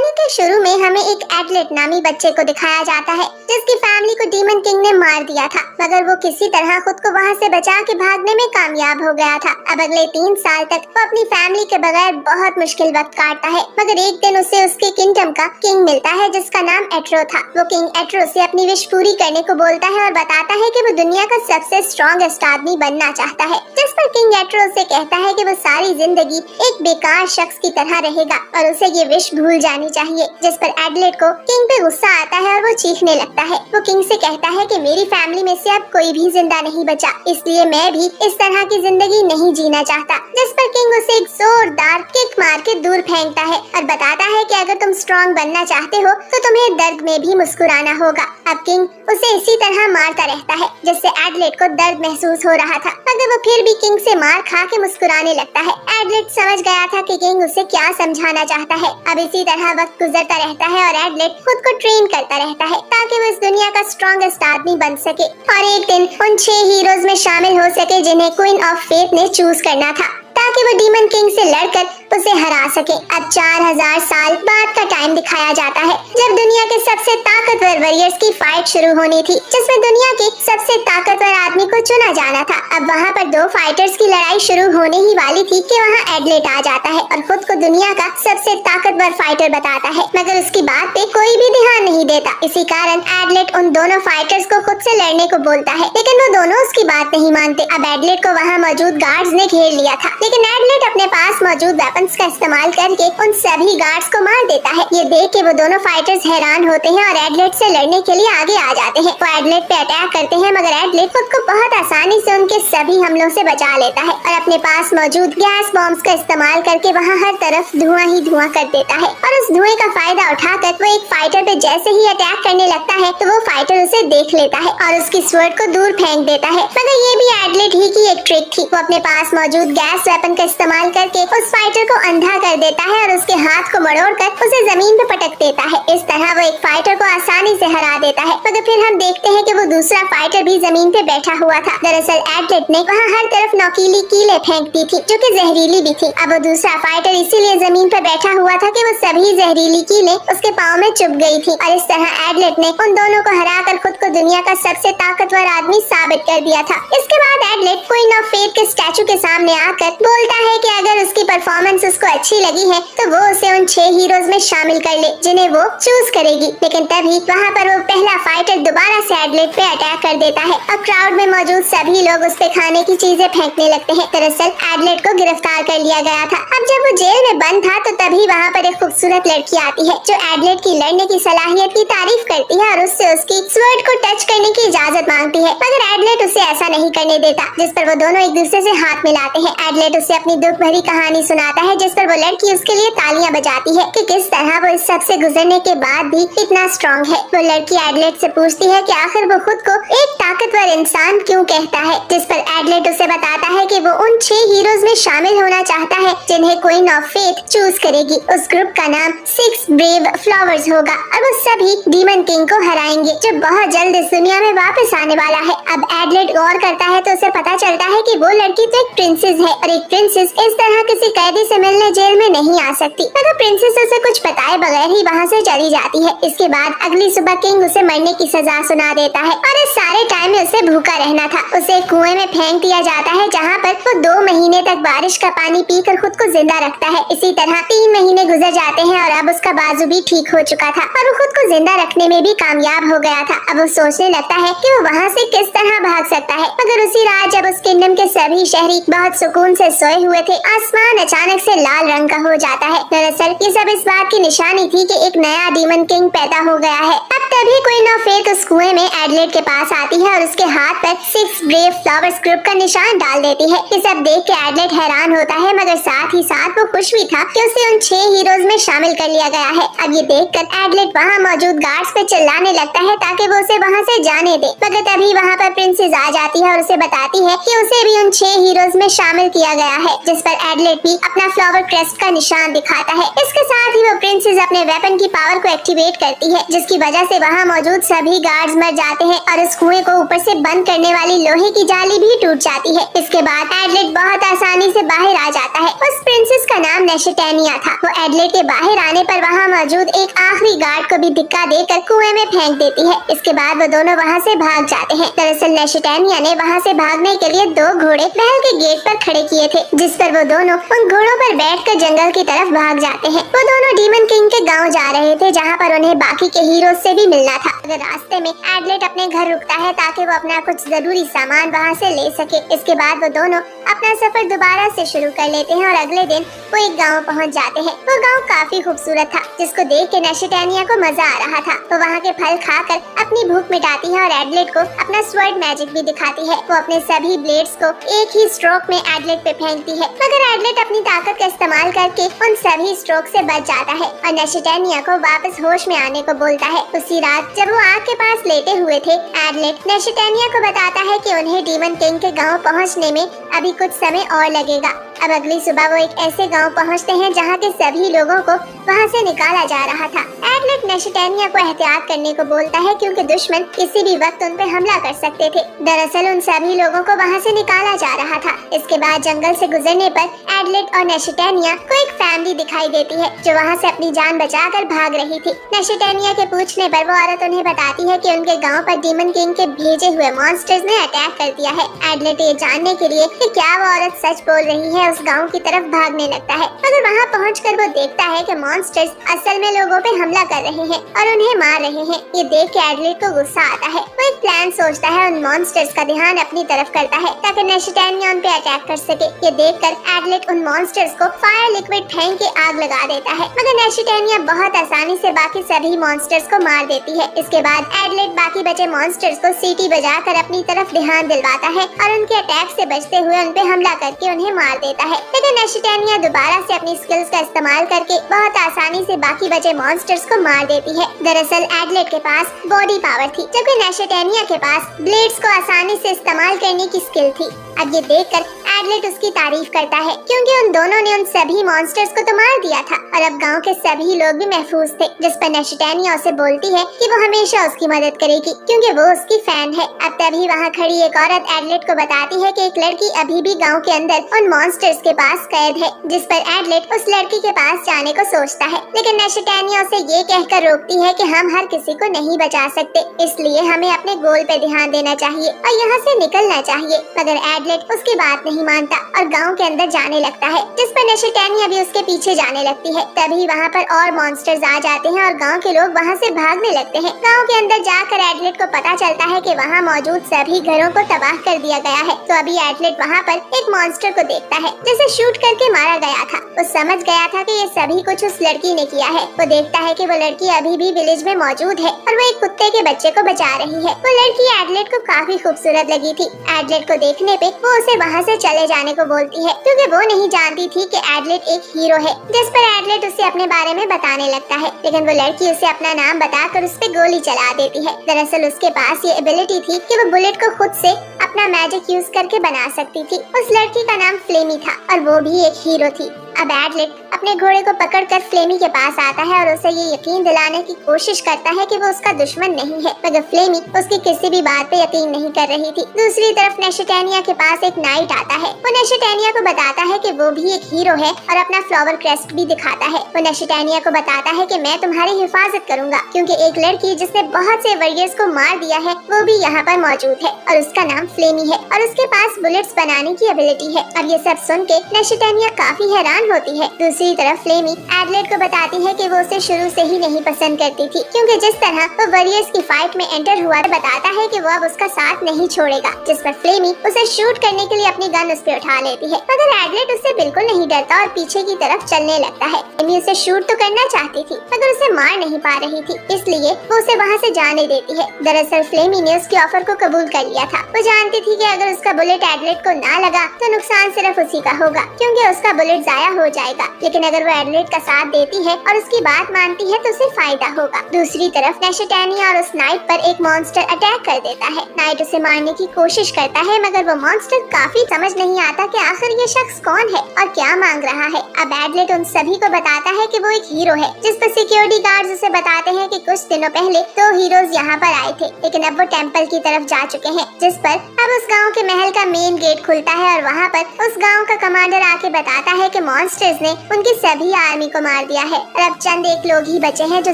कहानी के शुरू में हमें एक एडलेट नामी बच्चे को दिखाया जाता है जिसकी फैमिली को डीमन किंग ने मार दिया था, मगर वो किसी तरह खुद को वहाँ से बचा के भागने में कामयाब हो गया था। अब अगले 3 साल तक वो अपनी फैमिली के बगैर बहुत मुश्किल वक्त काटता है, मगर एक दिन उसे उसके किंगडम का किंग मिलता है जिसका नाम एट्रो था। वो किंग एट्रो से अपनी विश पूरी करने को बोलता है और बताता है कि वो दुनिया का सबसे स्ट्रॉन्गेस्ट आदमी बनना चाहता है, जिस पर किंग एट्रो से कहता है कि वो सारी जिंदगी एक बेकार शख्स की तरह रहेगा और उसे ये विश भूल जानी चाहिए। जिस पर एडलेट को किंग पे गुस्सा आता है और वो चीखने लगता है। वो किंग से कहता है कि मेरी फैमिली में से अब कोई भी जिंदा नहीं बचा, इसलिए मैं भी इस तरह की जिंदगी नहीं जीना चाहता। जिस पर किंग उसे एक जोरदार किक मार के दूर फेंकता है और बताता है कि अगर तुम स्ट्रॉन्ग बनना चाहते हो तो तुम्हें दर्द में भी मुस्कुराना होगा। अब किंग उसे इसी तरह मारता रहता है जिससे एडलेट को दर्द महसूस हो रहा था, मगर वो फिर भी किंग से मार खा के मुस्कुराने लगता है। एडलेट समझ गया था कि किंग उसे क्या समझाना चाहता है। अब इसी तरह वक्त गुजरता रहता है और एडलेट खुद को ट्रेन करता रहता है ताकि वो इस दुनिया का स्ट्रॉन्गेस्ट आदमी बन सके और एक दिन उन 6 हीरोज में शामिल हो सके जिन्हें क्वीन ऑफ फेथ ने चूज करना था ताकि वो डीमन किंग से लड़कर उसे हरा सके। अब 4000 साल बाद का टाइम दिखाया जाता है जब दुनिया के सबसे ताकतवर वॉरियर्स की फाइट शुरू होनी थी, जिसमें दुनिया के सबसे ताकतवर आदमी को चुना जाना था। अब वहाँ पर 2 फाइटर्स की लड़ाई शुरू होने ही वाली थी कि वहाँ एडलेट आ जाता है और खुद को दुनिया का सबसे ताकतवर फाइटर बताता है, मगर उसकी बात पे कोई भी ध्यान नहीं देता। इसी कारण एडलेट उन दोनों फाइटर्स को खुद से लड़ने को बोलता है, लेकिन वो दोनों उसकी बात नहीं मानते। अब एडलेट को वहाँ मौजूद गार्ड्स ने घेर लिया था, लेकिन एडलेट अपने पास मौजूद वेपन्स का इस्तेमाल करके उन सभी गार्ड्स को मार देता है। ये देख के वो दोनों फाइटर्स हैरान होते हैं और एडलेट से लड़ने के लिए आगे आ जाते हैं। वो एडलेट पे अटैक करते हैं, मगर एडलेट खुद को बहुत आसानी से उनके सभी हमलों से बचा लेता है और अपने पास मौजूद गैस बॉम्ब्स का इस्तेमाल करके वहाँ हर तरफ धुआं ही धुआं कर देता है और उस धुएं का फायदा उठाकर वो एक फाइटर पे जैसे ही अटैक करने लगता है तो वो फाइटर उसे देख लेता है और उसकी स्वर्ड को दूर फेंक देता है। मगर ये भी एडलेट ही की एक ट्रिक थी। वो अपने पास मौजूद गैस वेपन का इस्तेमाल करके उस फाइटर को अंधा कर देता है और उसके हाथ को मरोड़कर उसे जमीन पे पटक देता है। इस तरह वो एक फाइटर को आसानी से हरा देता है, मगर फिर हम देखते हैं कि वो दूसरा फाइटर भी जमीन पे बैठा हुआ था। दरअसल एडलेट ने वहाँ हर तरफ नोकीली कीलें फेंक दी थी जो कि जहरीली भी थी। अब वो दूसरा फाइटर इसीलिए जमीन पे बैठा हुआ था कि वो सभी जहरीली कीलें उसके पाँव में चुभ गई थी और इस तरह एडलेट ने उन दोनों को हराकर खुद को दुनिया का सबसे ताकतवर आदमी साबित कर दिया था। इसके बाद एडलेट क्वीन ऑफ फेथ के स्टैचू के सामने आकर बोलता है कि अगर उसकी परफॉर्मेंस उसको अच्छी लगी है तो वो उसे उन 6 हीरोज में शामिल कर ले जिन्हें वो चूज करेगी। लेकिन तभी वहाँ पर वो पहला फाइटर दोबारा से एडलेट पे अटैक कर देता है और क्राउड में मौजूद सभी लोग उस पे खाने की चीजें फेंकने लगते हैं। दरअसल एडलेट को गिरफ्तार कर लिया गया था। अब जब वो जेल में बंद था तो तभी वहाँ पर एक खूबसूरत लड़की आती है जो एडलेट की लड़ने की सलाहियत की तारीफ करती है और उससे उसकी स्वर्ड को टच करने की इजाजत मांगती है, मगर एडलेट उसे ऐसा नहीं करने देता, जिस पर वो दोनों एक दूसरे से हाथ मिलाते हैं। एडलेट उसे अपनी दुख भरी कहानी सुनाता है जिस पर वो लड़की उसके लिए तालियां बजाती है कि किस तरह वो इस सब से गुजरने के बाद भी इतना स्ट्रॉन्ग है। वो लड़की एडलेट से पूछती है कि आखिर वो खुद को एक ताकतवर इंसान क्यों कहता है, जिस पर एडलेट उसे बताता है कि वो उन 6 हीरोज में शामिल होना चाहता है जिन्हें क्वीन ऑफ फेथ चूज करेगी। उस ग्रुप का नाम 6 ब्रेव फ्लावर्स होगा और वो सभी डीमन किंग को हराएंगे जो बहुत जल्द इस दुनिया में वापस आने वाला है। अब एडलेट गौर करता है तो उसे पता चलता है कि वो लड़की तो एक प्रिंसेस है और एक प्रिंसेस इस तरह किसी कैदी से मिलने जेल में नहीं आ सकती, मगर प्रिंसेस उसे कुछ बताए बगैर ही वहाँ से चली जाती है। इसके बाद अगली सुबह किंग उसे मरने की सजा सुना देता है और इस सारे टाइम में उसे भूखा रहना था। उसे कुएं में फेंक दिया जाता है जहाँ पर वो 2 महीने तक बारिश का पानी पीकर खुद को जिंदा रखता है। इसी तरह 3 महीने गुजर जाते हैं और अब उसका बाजू भी ठीक हो चुका था और वो खुद को जिंदा रखने में भी कामयाब हो गया था। अब वो सोचने लगता है कि वो वहाँ से किस तरह भाग सकता है, मगर उसी रात जब उस किंगडम के सभी शहरी बहुत सुकून से सोए हुए थे, आसमान अचानक से लाल रंग का हो जाता है। दरअसल ये सब इस बात की निशानी थी कि एक नया डीमन किंग पैदा हो गया है। अब तभी क्वीन ऑफ फेथ उस कुएं में एडलेट के पास आती है और उसके हाथ पर 6 ब्रेव फ्लावर्स ग्रुप का निशान डाल देती है। ये सब देख के एडलेट हैरान होता है, मगर साथ ही साथ वो खुश भी था कि उसे उन 6 हीरोज में शामिल कर लिया गया है। अब ये देखकर एडलेट वहाँ मौजूद गार्ड्स पे चिल्लाने लगता है ताकि वो उसे वहाँ से जाने दे, मगर तभी वहाँ पर प्रिंसेस आ जाती है और उसे बताती है कि उसे भी उन 6 हीरोज में शामिल किया गया है, जिस पर एडलेट भी अपना फ्लावर क्रेस्ट का निशान दिखाता है। इसके साथ ही वो प्रिंसेस प्रिंसेस अपने वेपन की पावर को एक्टिवेट करती है, जिसकी वजह से वहाँ मौजूद सभी गार्ड्स मर जाते हैं और उस कुएं को ऊपर से बंद करने वाली लोहे की जाली भी टूट जाती है। इसके बाद एडलेट बहुत आसानी से बाहर आ जाता है। उस प्रिंसेस का नाम नेशटेनिया था। वो एडलेट के बाहर आने पर वहाँ मौजूद एक आखिरी गार्ड को भी धक्का देकर कुएं में फेंक देती है। इसके बाद वो दोनों वहाँ से भाग जाते हैं। दरअसल नेशटेनिया ने वहाँ से भागने के लिए 2 घोड़े महल के गेट पर खड़े किए थे, जिस पर वो दोनों उन घोड़ों पर बैठकर जंगल की तरफ भाग जाते हैं। वो दोनों डीमन किंग के गांव जा रहे थे, जहाँ पर उन्हें बाकी के हीरो से भी मिलना था। अगर रास्ते में एडलेट अपने घर रुकता है ताकि वो अपना कुछ जरूरी सामान वहाँ से ले सके। इसके बाद वो दोनों अपना सफर दोबारा से शुरू कर लेते हैं और अगले दिन वो एक गांव पहुँच जाते हैं। वो गांव काफी खूबसूरत था, जिसको देख के नेशटेनिया को मजा आ रहा था। वो वहाँ के फल खाकर अपनी भूख मिटाती है और एडलेट को अपना स्वर्ड मैजिक भी दिखाती है। वो अपने सभी ब्लेड्स को एक ही स्ट्रोक में एडलेट पे फेंकती है, मगर एडलेट अपनी ताकत का इस्तेमाल करके उन सभी स्ट्रोक से बच जाता है और नेशटेनिया को वापस होश में आने को बोलता है। उसी रात जब वो आग के पास लेटे हुए थे, एडलेट नेशटेनिया को बताता है कि उन्हें डीमन किंग के गांव पहुंचने में अभी कुछ समय और लगेगा। अब अगली सुबह वो एक ऐसे गांव पहुंचते हैं जहां के सभी लोगों को वहां से निकाला जा रहा था। एडलेट नेशटेनिया को एहतियात करने को बोलता है, क्योंकि दुश्मन किसी भी वक्त उन पर हमला कर सकते थे। दरअसल उन सभी लोगों को वहां से निकाला जा रहा था। इसके बाद जंगल से गुजरने पर एडलेट और नेशटेनिया को एक फैमिली दिखाई देती है, जो वहाँ से अपनी जान बचाकर भाग रही थी। नेशटेनिया के पूछने पर वो औरत उन्हें बताती है कि उनके गाँव पर डीमन किंग के भेजे हुए मॉन्स्टर्स ने अटैक कर दिया है। एडलेट ये जानने के लिए कि क्या वो औरत सच बोल रही है, उस गांव की तरफ भागने लगता है, मगर वहां पहुंचकर वो देखता है कि मॉन्स्टर्स असल में लोगों पे हमला कर रहे हैं और उन्हें मार रहे हैं। ये देख के एडलेट को गुस्सा आता है। वो एक प्लान सोचता है, उन मॉन्स्टर्स का ध्यान अपनी तरफ करता है ताकि नेशटेनिया उन पे अटैक कर सके। ये देखकर एडलेट उन मॉन्स्टर्स को फायर लिक्विड फेंक के आग लगा देता है, मगर नेशटेनिया बहुत आसानी से बाकी सभी मॉन्स्टर्स को मार देती है। इसके बाद एडलेट बाकी बचे मॉन्स्टर्स को सीटी बजाकर अपनी तरफ ध्यान दिलवाता है और उनके अटैक से बचते हुए उन पे हमला करके उन्हें मार देता है। लेकिन नेशटेनिया दोबारा से अपनी स्किल्स का इस्तेमाल करके बहुत आसानी से बाकी बचे मॉन्स्टर्स को मार देती है। दरअसल एडलेट के पास बॉडी पावर थी, जबकि नेशटेनिया के पास ब्लेड्स को आसानी से इस्तेमाल करने की स्किल थी। अब ये देखकर एडलेट उसकी तारीफ करता है, क्योंकि उन दोनों ने उन सभी मॉन्स्टर्स को तो मार दिया था और अब गांव के सभी लोग भी महफूज थे। जिस पर नेशटेनिया उसे बोलती है कि वो हमेशा उसकी मदद करेगी, क्योंकि वो उसकी फैन है। अब तभी वहाँ खड़ी एक औरत एडलेट को बताती है कि एक लड़की अभी भी गांव के अंदर उन मॉन्स्टर्स के पास कैद है, जिस पर एडलेट उस लड़की के पास जाने को सोचता है। लेकिन नेशटेनिया उसे ये कहकर रोकती है कि हम हर किसी को नहीं बचा सकते, इसलिए हमें अपने गोल पे ध्यान देना चाहिए और यहाँ से निकलना चाहिए। मगर एडलेट उसकी बात नहीं मानता और गांव के अंदर जाने लगता है, जिस पर नेशटेनिया भी उसके पीछे जाने लगती है। तभी वहाँ पर और मॉन्स्टर्स आ जाते हैं और गांव के लोग वहाँ से भागने लगते हैं। गांव के अंदर जाकर एडलेट को पता चलता है कि वहाँ मौजूद सभी घरों को तबाह कर दिया गया है। तो अभी एडलेट वहाँ पर एक मॉन्स्टर को देखता है, जिसे शूट करके मारा गया था। वो समझ गया था कि ये सभी कुछ उस लड़की ने किया है। वो देखता है कि वो लड़की अभी भी विलेज में मौजूद है और वो एक कुत्ते के बच्चे को बचा रही है। वो लड़की एडलेट को काफी खूबसूरत लगी थी। एडलेट को देखने पे वो उसे वहाँ से चले जाने को बोलती है, क्योंकि वो नहीं जानती थी कि एडलेट एक हीरो है। जिस पर एडलेट उसे अपने बारे में बताने लगता है, लेकिन वो लड़की उसे अपना नाम बताकर उस पे गोली चला देती है। दरअसल उसके पास ये एबिलिटी थी कि वो बुलेट को खुद से अपना मैजिक यूज करके बना सकती थी। उस लड़की का नाम फ्लेमी था और वो भी एक हीरो थी। अब एडलेट अपने घोड़े को पकड़कर फ्लेमी के पास आता है और उसे ये यकीन दिलाने की कोशिश करता है कि वो उसका दुश्मन नहीं है, मगर फ्लेमी उसकी किसी भी बात पे यकीन नहीं कर रही थी। दूसरी तरफ नेशटेनिया के पास एक नाइट आता है। वो नेशटेनिया को बताता है कि वो भी एक हीरो है और अपना फ्लावर क्रेस्ट भी दिखाता है। वो नेशटेनिया को बताता है कि मैं तुम्हारी हिफाजत करूंगा, क्योंकि एक लड़की जिसने बहुत से वॉरियर्स को मार दिया है वो भी यहाँ पर मौजूद है और उसका नाम फ्लेमी है और उसके पास बुलेट्स बनाने की एबिलिटी है। अब ये सब सुन के नेशटेनिया काफी हैरान होती है। दूसरी तरफ फ्लेमी एडलेट को बताती है कि वो उसे शुरू से ही नहीं पसंद करती थी, क्योंकि जिस तरह वो वॉरियर्स की फाइट में एंटर हुआ बताता है कि वो अब उसका साथ नहीं छोड़ेगा। जिस पर फ्लेमी उसे शूट करने के लिए अपनी गन उस पे उठा लेती है, मगर एडलेट उससे बिल्कुल नहीं डरता और पीछे की तरफ चलने लगता है। फ्लेमी उसे शूट तो करना चाहती थी, मगर उसे मार नहीं पा रही थी, इसलिए वो उसे वहाँ से जाने देती है। दरअसल फ्लेमी ने उसके ऑफर को कबूल कर लिया था। वो जानती थी कि अगर उसका बुलेट एडलेट को ना लगा तो नुकसान सिर्फ उसी का होगा, क्योंकि उसका बुलेट जाया हो जाएगा। लेकिन अगर वो एडलेट का साथ देती है और उसकी बात मानती है तो उसे फायदा होगा। दूसरी तरफ नेशेटेनिया और उस नाइट पर एक मॉन्स्टर अटैक कर देता है। नाइट उसे मारने की कोशिश करता है, मगर वो मॉन्स्टर काफी समझ नहीं आता कि आखिर ये शख्स कौन है और क्या मांग रहा है। अब एडलेट उन सभी को बताता है कि वो एक हीरो है, जिस पर सिक्योरिटी गार्ड्स उसे बताते हैं कि कुछ दिनों पहले 2 हीरोज यहाँ पर आए थे, लेकिन अब वो टेम्पल की तरफ जा चुके हैं। जिस पर अब उस गांव के महल का मेन गेट खुलता है और वहाँ पर उस गांव का कमांडर आके बताता है कि मॉन्स्टर्स ने उनकी सभी आर्मी को मार दिया है और अब चंद एक लोग ही बचे हैं जो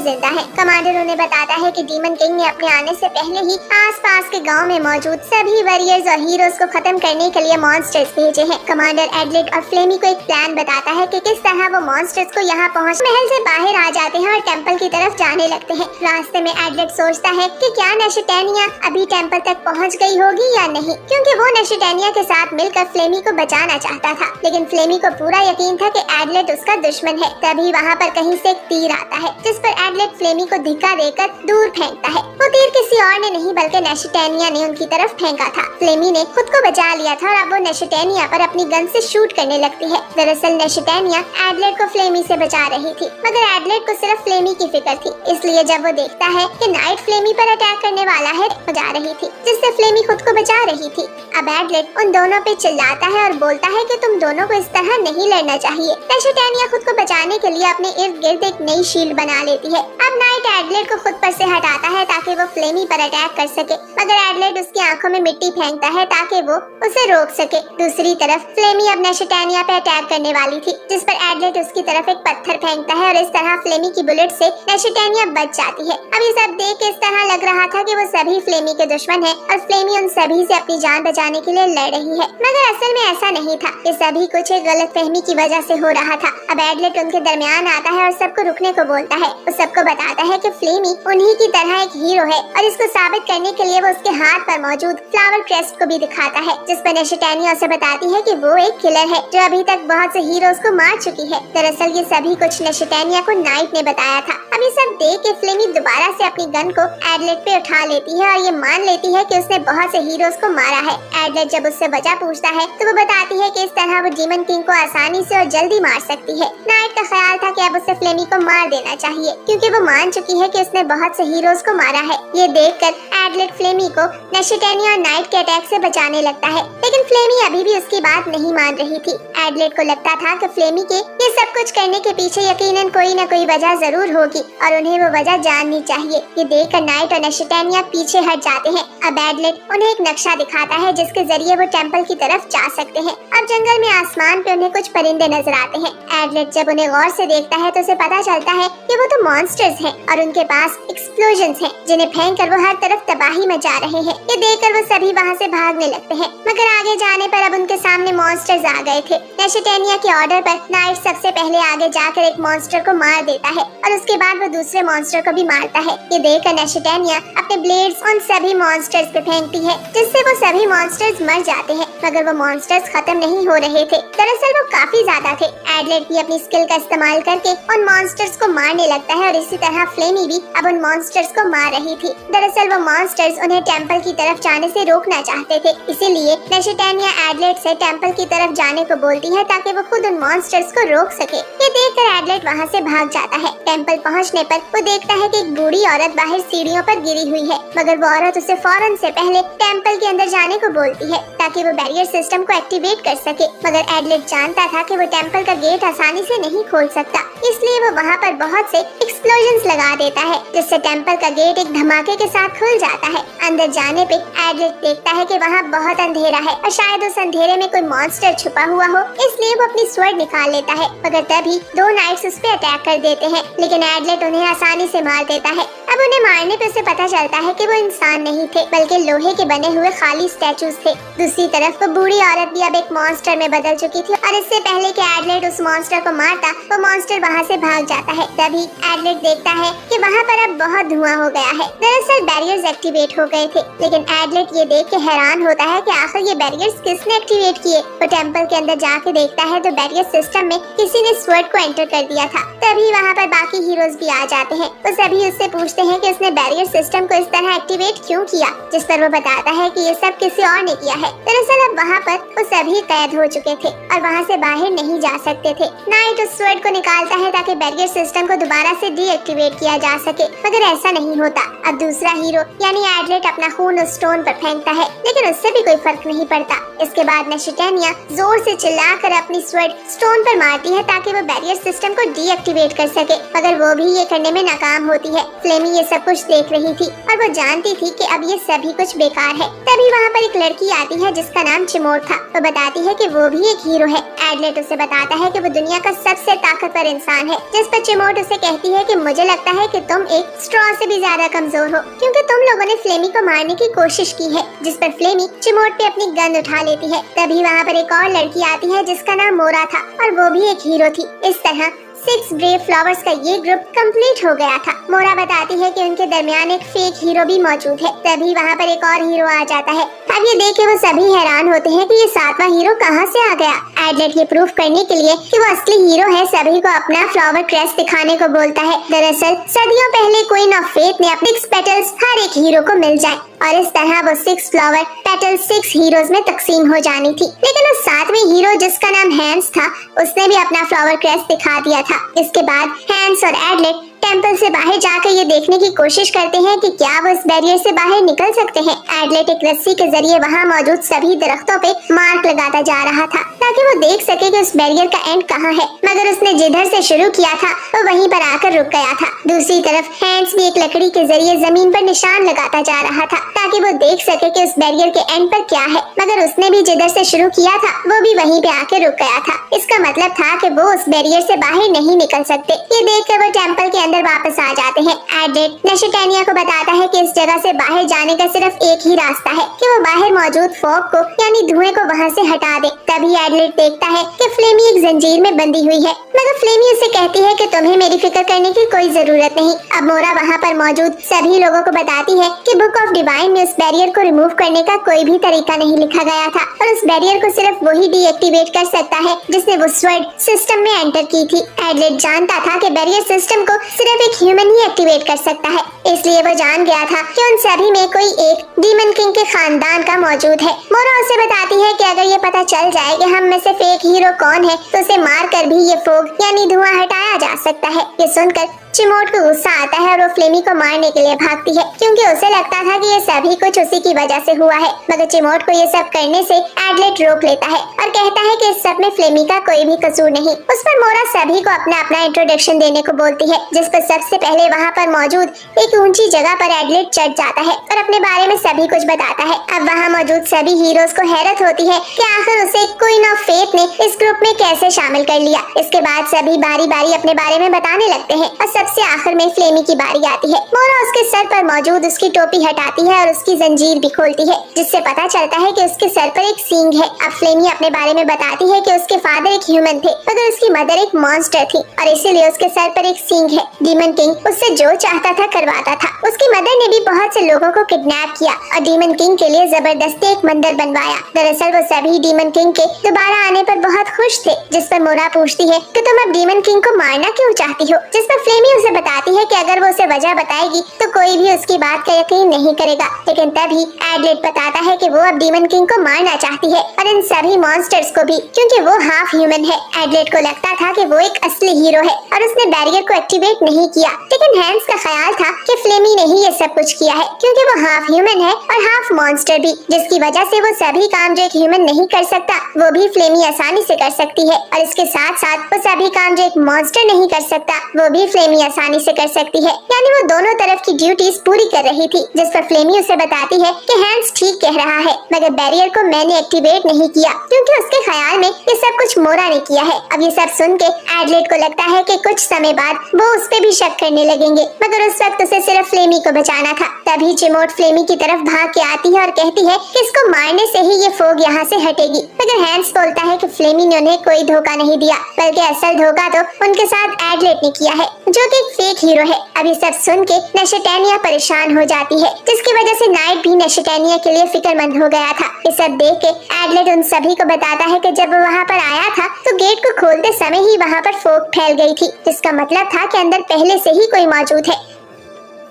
जिंदा हैं। कमांडर उन्हें बताता है कि डीमन किंग ने अपने आने से पहले ही आसपास के गांव में मौजूद सभी वॉरियर्स और हीरोज को खत्म करने के लिए मॉन्स्टर्स भेजे हैं। कमांडर एडलेट और फ्लेमी को एक प्लान बताता है कि किस तरह वो मॉन्स्टर्स को यहाँ पहुँच महल से बाहर आ जाते हैं और टेम्पल की तरफ जाने लगते हैं। रास्ते में एडलेट सोचता है कि क्या नेशेटेनिया अभी टेम्पल तक पहुँच गई होगी या नहीं, क्योंकि वो नेशेटेनिया के साथ मिलकर फ्लेमी को बचाना चाहता था। लेकिन फ्लेमी को पूरा यकीन था कि एडलेट उसका दुश्मन है। तभी वहाँ पर कहीं से एक तीर आता है, जिस पर एडलेट फ्लेमी को धिक्का देकर दूर फेंकता है। वो तीर किसी और ने नहीं बल्कि नेशेटेनिया ने उनकी तरफ फेंका था। फ्लेमी ने खुद को बचा लिया था और अब वो नेशेटेनिया पर अपनी गन से शूट करने लगती है। दरअसल नेशेटेनिया एडलेट को फ्लेमी से बचा रही थी, मगर एडलेट को सिर्फ फ्लेमी की फिक्र थी। इसलिए जब वो देखता है कि नाइट फ्लेमी पर अटैक करने वाला है, बचा रही थी, जिससे फ्लेमी खुद को बचा रही थी। अब एडलेट उन दोनों पे चिल्लाता है और बोलता है कि तुम दोनों को इस तरह नहीं लड़ना चाहिए। नेशेटेनिया खुद को बचाने के लिए अपने इर्द गिर्द एक नई शील्ड बना लेती है। अब नाइट एडलेट को खुद पर से हटाता है ताकि वो फ्लेमी पर अटैक कर सके, मगर एडलेट उसकी आंखों में मिट्टी फेंकता है ताकि वो उसे रोक सके। दूसरी तरफ फ्लेमी अब नेशेटेनिया पे अटैक करने वाली थी, जिस पर एडलेट उसकी तरफ एक पत्थर फेंकता है और इस तरह फ्लेमी की बुलेट से नेशेटेनिया बच जाती है। अब ये सब देख के इस तरह लग रहा था कि वो सभी फ्लेमी के दुश्मन है और फ्लेमी उन सभी से अपनी जान बचाने के लिए लड़ रही है, मगर असल में ऐसा नहीं था। ये सभी कुछ एक गलतफहमी की वजह से हो रहा था। अब एडलेट उनके दरमियान आता है और सबको रुकने को बोलता है। वो सबको बताता है कि फ्लेमी उन्हीं की तरह एक हीरो है और इसको साबित करने के लिए वो उसके हाथ पर मौजूद फ्लावर क्रेस्ट को भी दिखाता है, जिस पर नेशेटेनिया उसे बताती है कि वो एक किलर है जो अभी तक बहुत से हीरोज को मार चुकी है। दरअसल ये सभी कुछ नेशेटेनिया को नाइट ने बताया था। अब ये सब देख के फ्लेमी दोबारा से अपनी गन को एडलेट पे उठा लेती है और ये मान लेती है कि उसने बहुत से हीरोज को मारा है। एडलेट जब उससे वजह पूछता है तो वो बताती है कि इस तरह वो डीमन किंग को आसानी से और जल्दी मार सकती है। नाइट का ख्याल था कि अब उसे फ्लेमी को मार देना चाहिए, क्योंकि वो मान चुकी है कि उसने बहुत से हीरोज को मारा है। ये देखकर एडलेट फ्लेमी को नेशेटेनिया और नाइट के अटैक से बचाने लगता है, लेकिन फ्लेमी अभी भी उसकी बात नहीं मान रही थी। एडलेट को लगता था कि फ्लेमी के ये सब कुछ करने के पीछे यकीनन कोई न कोई वजह जरूर होगी और उन्हें वो वजह जाननी चाहिए। ये देखकर नाइट और नेशेटेनिया पीछे हट जाते हैं। अब एडलेट उन्हें एक नक्शा दिखाता है जिसके जरिए वो टेम्पल की तरफ जा सकते हैं। अब जंगल में आसमान पे उन्हें कुछ परिंदे नजर आते हैं। एडलेट जब उन्हें गौर से देखता है तो उसे पता चलता है कि वो तो मॉन्स्टर्स हैं और उनके पास एक्सप्लोजन्स हैं, जिन्हें फेंककर वो हर तरफ तबाही मचा रहे हैं। ये देखकर वो सभी वहाँ से भागने लगते हैं, मगर आगे जाने पर अब उनके सामने मॉन्स्टर्स आ गए थे। नेशेटेनिया के ऑर्डर पर नाइट सबसे पहले आगे जाकर एक मॉन्स्टर को मार देता है और उसके बाद वो दूसरे मॉन्स्टर को भी मारता है। ये देखकर नेशेटेनिया अपने ब्लेड्स उन सभी मॉन्स्टर्स पे फेंकती है, जिससे वो सभी मॉन्स्टर्स मर जाते हैं, मगर वो मॉन्स्टर्स खत्म नहीं हो रहे थे। दरअसल वो काफी ज्यादा थे। एडलेट भी अपनी स्किल का इस्तेमाल करके उन मॉन्स्टर्स को मारने लगता है और इसी तरह फ्लेमी भी अब उन मॉन्स्टर्स को मार रही थी। दरअसल वो मॉन्स्टर्स उन्हें टेम्पल की तरफ जाने से रोकना चाहते थे, इसीलिए नेशेटेनिया एडलेट से टेम्पल की तरफ जाने को बोलती है ताकि वो खुद उन मॉन्स्टर्स को रोक सके। ये देखकर एडलेट वहाँ से भाग जाता है। टेम्पल पहुँचने पर वो देखता है कि एक बूढ़ी औरत बाहर सीढ़ियों पर गिरी हुई है, मगर वो औरत उसे फौरन से पहले टेम्पल के अंदर जाने को बोलती है ताकि वो बैरियर सिस्टम को एक्टिवेट कर सके। मगर एडलेट जानता था कि वो टेम्पल का गेट आसानी से नहीं खोल सकता, इसलिए वो वहाँ पर बहुत से एक्सप्लोजन्स लगा देता है, जिससे टेम्पल का गेट एक धमाके के साथ खुल जाता है। अंदर जाने पे एडलेट देखता है कि वहाँ बहुत अंधेरा है और शायद उस अंधेरे में कोई मॉन्स्टर छुपा हुआ हो, इसलिए वो अपनी स्वॉर्ड निकाल लेता है। मगर तभी 2 नाइट्स उस पे अटैक कर देते हैं, लेकिन एडलेट उन्हें आसानी से मार देता है। अब उन्हें मारने पे उसे पता चलता है कि वो इंसान नहीं थे, बल्कि लोहे के बने हुए खाली स्टैचूज थे। दूसरी तरफ वो बूढ़ी औरत भी अब एक मॉन्स्टर में बदल चुकी थी और इससे पहले कि एडलेट उस मॉन्स्टर को मारता, वो मॉन्स्टर वहाँ से भाग जाता है। तभी एडलेट देखता है कि वहाँ पर अब बहुत धुआं हो गया है। दरअसल बैरियर्स एक्टिवेट हो गए थे, लेकिन एडलेट ये देख के हैरान होता है कि आखिर ये बैरियर्स किसने एक्टिवेट किए। वो टेम्पल के अंदर जाके देखता है तो बैरियर सिस्टम में किसी ने स्वॉर्ड को एंटर कर दिया था। तभी वहाँ पर बाकी हीरोज भी आ जाते हैं। वो सभी उससे पूछते पूछते हैं कि उसने बैरियर सिस्टम को इस तरह एक्टिवेट क्यों किया, जिस पर वो बताता है कि ये सब किसी और ने किया है। दरअसल अब वहाँ पर वो सभी कैद हो चुके थे और वहाँ से बाहर नहीं जा सकते थे। नाइट उस स्वर्ड को निकालता है ताकि बैरियर सिस्टम को दोबारा से डीएक्टिवेट किया जा सके, मगर ऐसा नहीं होता। अब दूसरा हीरो यानी एडलेट अपना खून उस स्टोन पर फेंकता है, लेकिन उससे भी कोई फर्क नहीं पड़ता। इसके बाद नशिटेनिया जोर से चिल्लाकर अपनी स्वर्ड स्टोन पर मारती है ताकि वो बैरियर सिस्टम को डीएक्टिवेट कर सके, मगर वो भी ये करने में नाकाम होती है। फ्लेमी ये सब कुछ देख रही थी और वो जानती थी कि अब ये सभी कुछ बेकार है। तभी वहाँ पर एक लड़की आती है जिसका नाम चिमोट था। वो बताती है कि वो भी एक हीरो है। एडलेट उसे बताता है कि वो दुनिया का सबसे ताकतवर इंसान है, जिस पर चिमोट उसे कहती है कि मुझे लगता है कि तुम एक स्ट्रॉ से भी ज्यादा कमजोर हो, क्योंकि तुम लोगों ने फ्लेमी को मारने की कोशिश की है। जिस पर फ्लेमी चिमोट पे अपनी गन उठा लेती है। तभी वहाँ पर एक और लड़की आती है जिसका नाम मोरा था और वो भी एक हीरो थी। इस तरह 6 ब्रेव फ्लावर्स का ये ग्रुप कंप्लीट हो गया था। मोरा बताती है कि उनके दरमियान एक फेक हीरो भी मौजूद है। तभी वहाँ पर एक और हीरो आ जाता है। अब ये देख के वो सभी हैरान होते हैं कि ये 7वां हीरो कहाँ से आ गया। एडलेट ये प्रूफ करने के लिए कि वो असली हीरो है, सभी को अपना फ्लावर क्रेस्ट दिखाने को बोलता है। दरअसल सदियों पहले क्वीन ऑफ फेथ ने अपने 6 पेटल्स हर एक हीरो को मिल जाए और इस तरह वो 6 फ्लावर पेटल 6 हीरोज में तकसीम हो जानी थी। लेकिन उस 7वें हीरो जिसका नाम हैंस था, उसने भी अपना फ्लावर क्रेस्ट दिखा दिया था। इसके बाद हैंस और एडलेट टेंपल से बाहर जाकर ये देखने की कोशिश करते हैं कि क्या वो इस बैरियर से बाहर निकल सकते हैं। एडलेट एक रस्सी के जरिए वहाँ मौजूद सभी दरख्तों पे मार्क लगाता जा रहा था ताकि वो देख सके कि उस बैरियर का एंड कहाँ है, मगर उसने जिधर से शुरू किया था वो वहीं पर आकर रुक गया था। दूसरी तरफ हैंस भी एक लकड़ी के जरिए जमीन पर निशान लगाता जा रहा था ताकि वो देख सके कि उस बैरियर के एंड पर क्या है, मगर उसने भी जिधर से शुरू किया था वो भी वहीं पे आके रुक गया था। इसका मतलब था कि वो उस बैरियर से बाहर नहीं निकल सकते। ये देखकर वो टेंपल के अंदर वापस आ जाते हैं। एडलेट नशिटेनिया को बताता है कि इस जगह से बाहर जाने का सिर्फ एक ही रास्ता है कि वो बाहर मौजूद फॉग को यानी धुएं को वहाँ से हटा दे। तभी एडलेट देखता है कि फ्लेमी एक जंजीर में बंधी हुई है, मगर फ्लेमी उसे कहती है कि तुम्हें मेरी फिक्र करने की कोई जरूरत नहीं। अब मोरा वहाँ पर मौजूद सभी लोगों को बताती है कि बुक ऑफ डिवाइन में उस बैरियर को रिमूव करने का कोई भी तरीका नहीं लिखा गया था और उस बैरियर को सिर्फ वही डीएक्टिवेट कर सकता है जिसने वो स्वर्ड सिस्टम में एंटर की थी। एडलेट जानता था कि बैरियर सिस्टम को सिर्फ एक ह्यूमन ही एक्टिवेट कर सकता है, इसलिए वो जान गया था कि उन सभी में कोई एक डीमन किंग के खानदान का मौजूद है। मोरा उसे बताती है कि अगर ये पता चल जाए कि हम में से फेक हीरो कौन है तो उसे मार कर भी ये फोग यानी धुआं हटाया जा सकता है। ये सुनकर चिमोट को गुस्सा आता है और वो फ्लेमी को मारने के लिए भागती है, क्योंकि उसे लगता था कि ये सभी कुछ उसी की वजह से हुआ है। मगर चिमोट को ये सब करने से एडलेट रोक लेता है और कहता है कि इस सब में फ्लेमी का कोई भी कसूर नहीं। उस पर मोरा सभी को अपना अपना इंट्रोडक्शन देने को बोलती है, जिस पर सबसे पहले वहाँ पर मौजूद एक ऊंची जगह पर एडलेट चढ़ जाता है और अपने बारे में सभी कुछ बताता है। अब वहाँ मौजूद सभी हीरोज को हैरत होती है कि आखिर उसे क्वीन ऑफ फेथ ने इस ग्रुप में कैसे शामिल कर लिया। इसके बाद सभी बारी बारी अपने बारे में बताने लगते हैं और सबसे आखिर में फ्लेमी की बारी आती है। मोरा उसके सर पर मौजूद उसकी टोपी हटाती है और उसकी जंजीर भी खोलती है, जिससे पता चलता है कि उसके सर पर एक सींग है। अब फ्लेमी अपने बारे में बताती है कि उसके फादर एक ह्यूमन थे, मगर उसकी मदर एक मॉन्स्टर थी और इसीलिए उसके सर पर एक सींग है। डीमन किंग उससे जो चाहता था करवाता था। उसकी मदर ने भी बहुत से लोगों को किडनैप किया और डीमन किंग के लिए जबरदस्ती एक मंदिर बनवाया। दरअसल वो सभी डीमन किंग के दोबारा आने पर बहुत खुश थे, जिस पर मोरा पूछती है कि तुम अब डीमन किंग को मारना क्यों चाहती हो, जिस पर फ्लेमी उसे बताती है कि अगर वो उसे वजह बताएगी तो कोई भी उसकी बात का यकीन नहीं करेगा। लेकिन तभी एडलेट बताता है कि वो अब डीमन किंग को मारना चाहती है और इन सभी मॉन्स्टर्स को भी, क्योंकि वो हाफ ह्यूमन है। एडलेट को लगता था कि वो एक असली हीरो है और उसने बैरियर को एक्टिवेट नहीं किया, लेकिन हैंस का ख्याल था कि फ्लेमी ने ही ये सब कुछ किया है, क्योंकि वो हाफ ह्यूमन है और हाफ मॉन्स्टर भी, जिसकी वजह से वो सभी काम जो एक ह्यूमन नहीं कर सकता वो भी फ्लेमी आसानी से कर सकती है और इसके साथ साथ वो सभी काम जो एक मॉन्स्टर नहीं कर सकता वो भी फ्लेमी आसानी से कर सकती है। यानी वो दोनों तरफ की ड्यूटीज पूरी कर रही थी, जिस पर फ्लेमी उसे बताती है कि हैंस ठीक कह रहा है, मगर बैरियर को मैंने एक्टिवेट नहीं किया, क्योंकि उसके ख्याल में ये सब कुछ मोरा ने किया है। अब ये सब सुन के एडलेट को लगता है कि कुछ समय बाद वो उस पे भी शक करने लगेंगे, मगर उस वक्त उसे सिर्फ फ्लेमी को बचाना था। तभी चिमोट फ्लेमी की तरफ भाग के आती है और कहती है कि इसको मारने से ही ये फोग यहाँ से हटेगी, मगर हैंस बोलता है कि फ्लेमी ने उन्हें कोई धोखा नहीं दिया, बल्कि असल धोखा तो उनके साथ एडलेट ने किया है, जो कि एक फेक हीरो है। अब ये सब सुन के नशिटेनिया परेशान हो जाती है, जिसकी वजह से नाइट भी नशिटेनिया के लिए फिक्रमंद हो गया था। ये सब देख के एडलेट उन सभी को बताता है कि जब वो वहाँ पर आया था तो गेट को खोलते समय ही वहाँ पर फोग फैल गई थी, जिसका मतलब था कि अंदर पहले से ही कोई मौजूद है।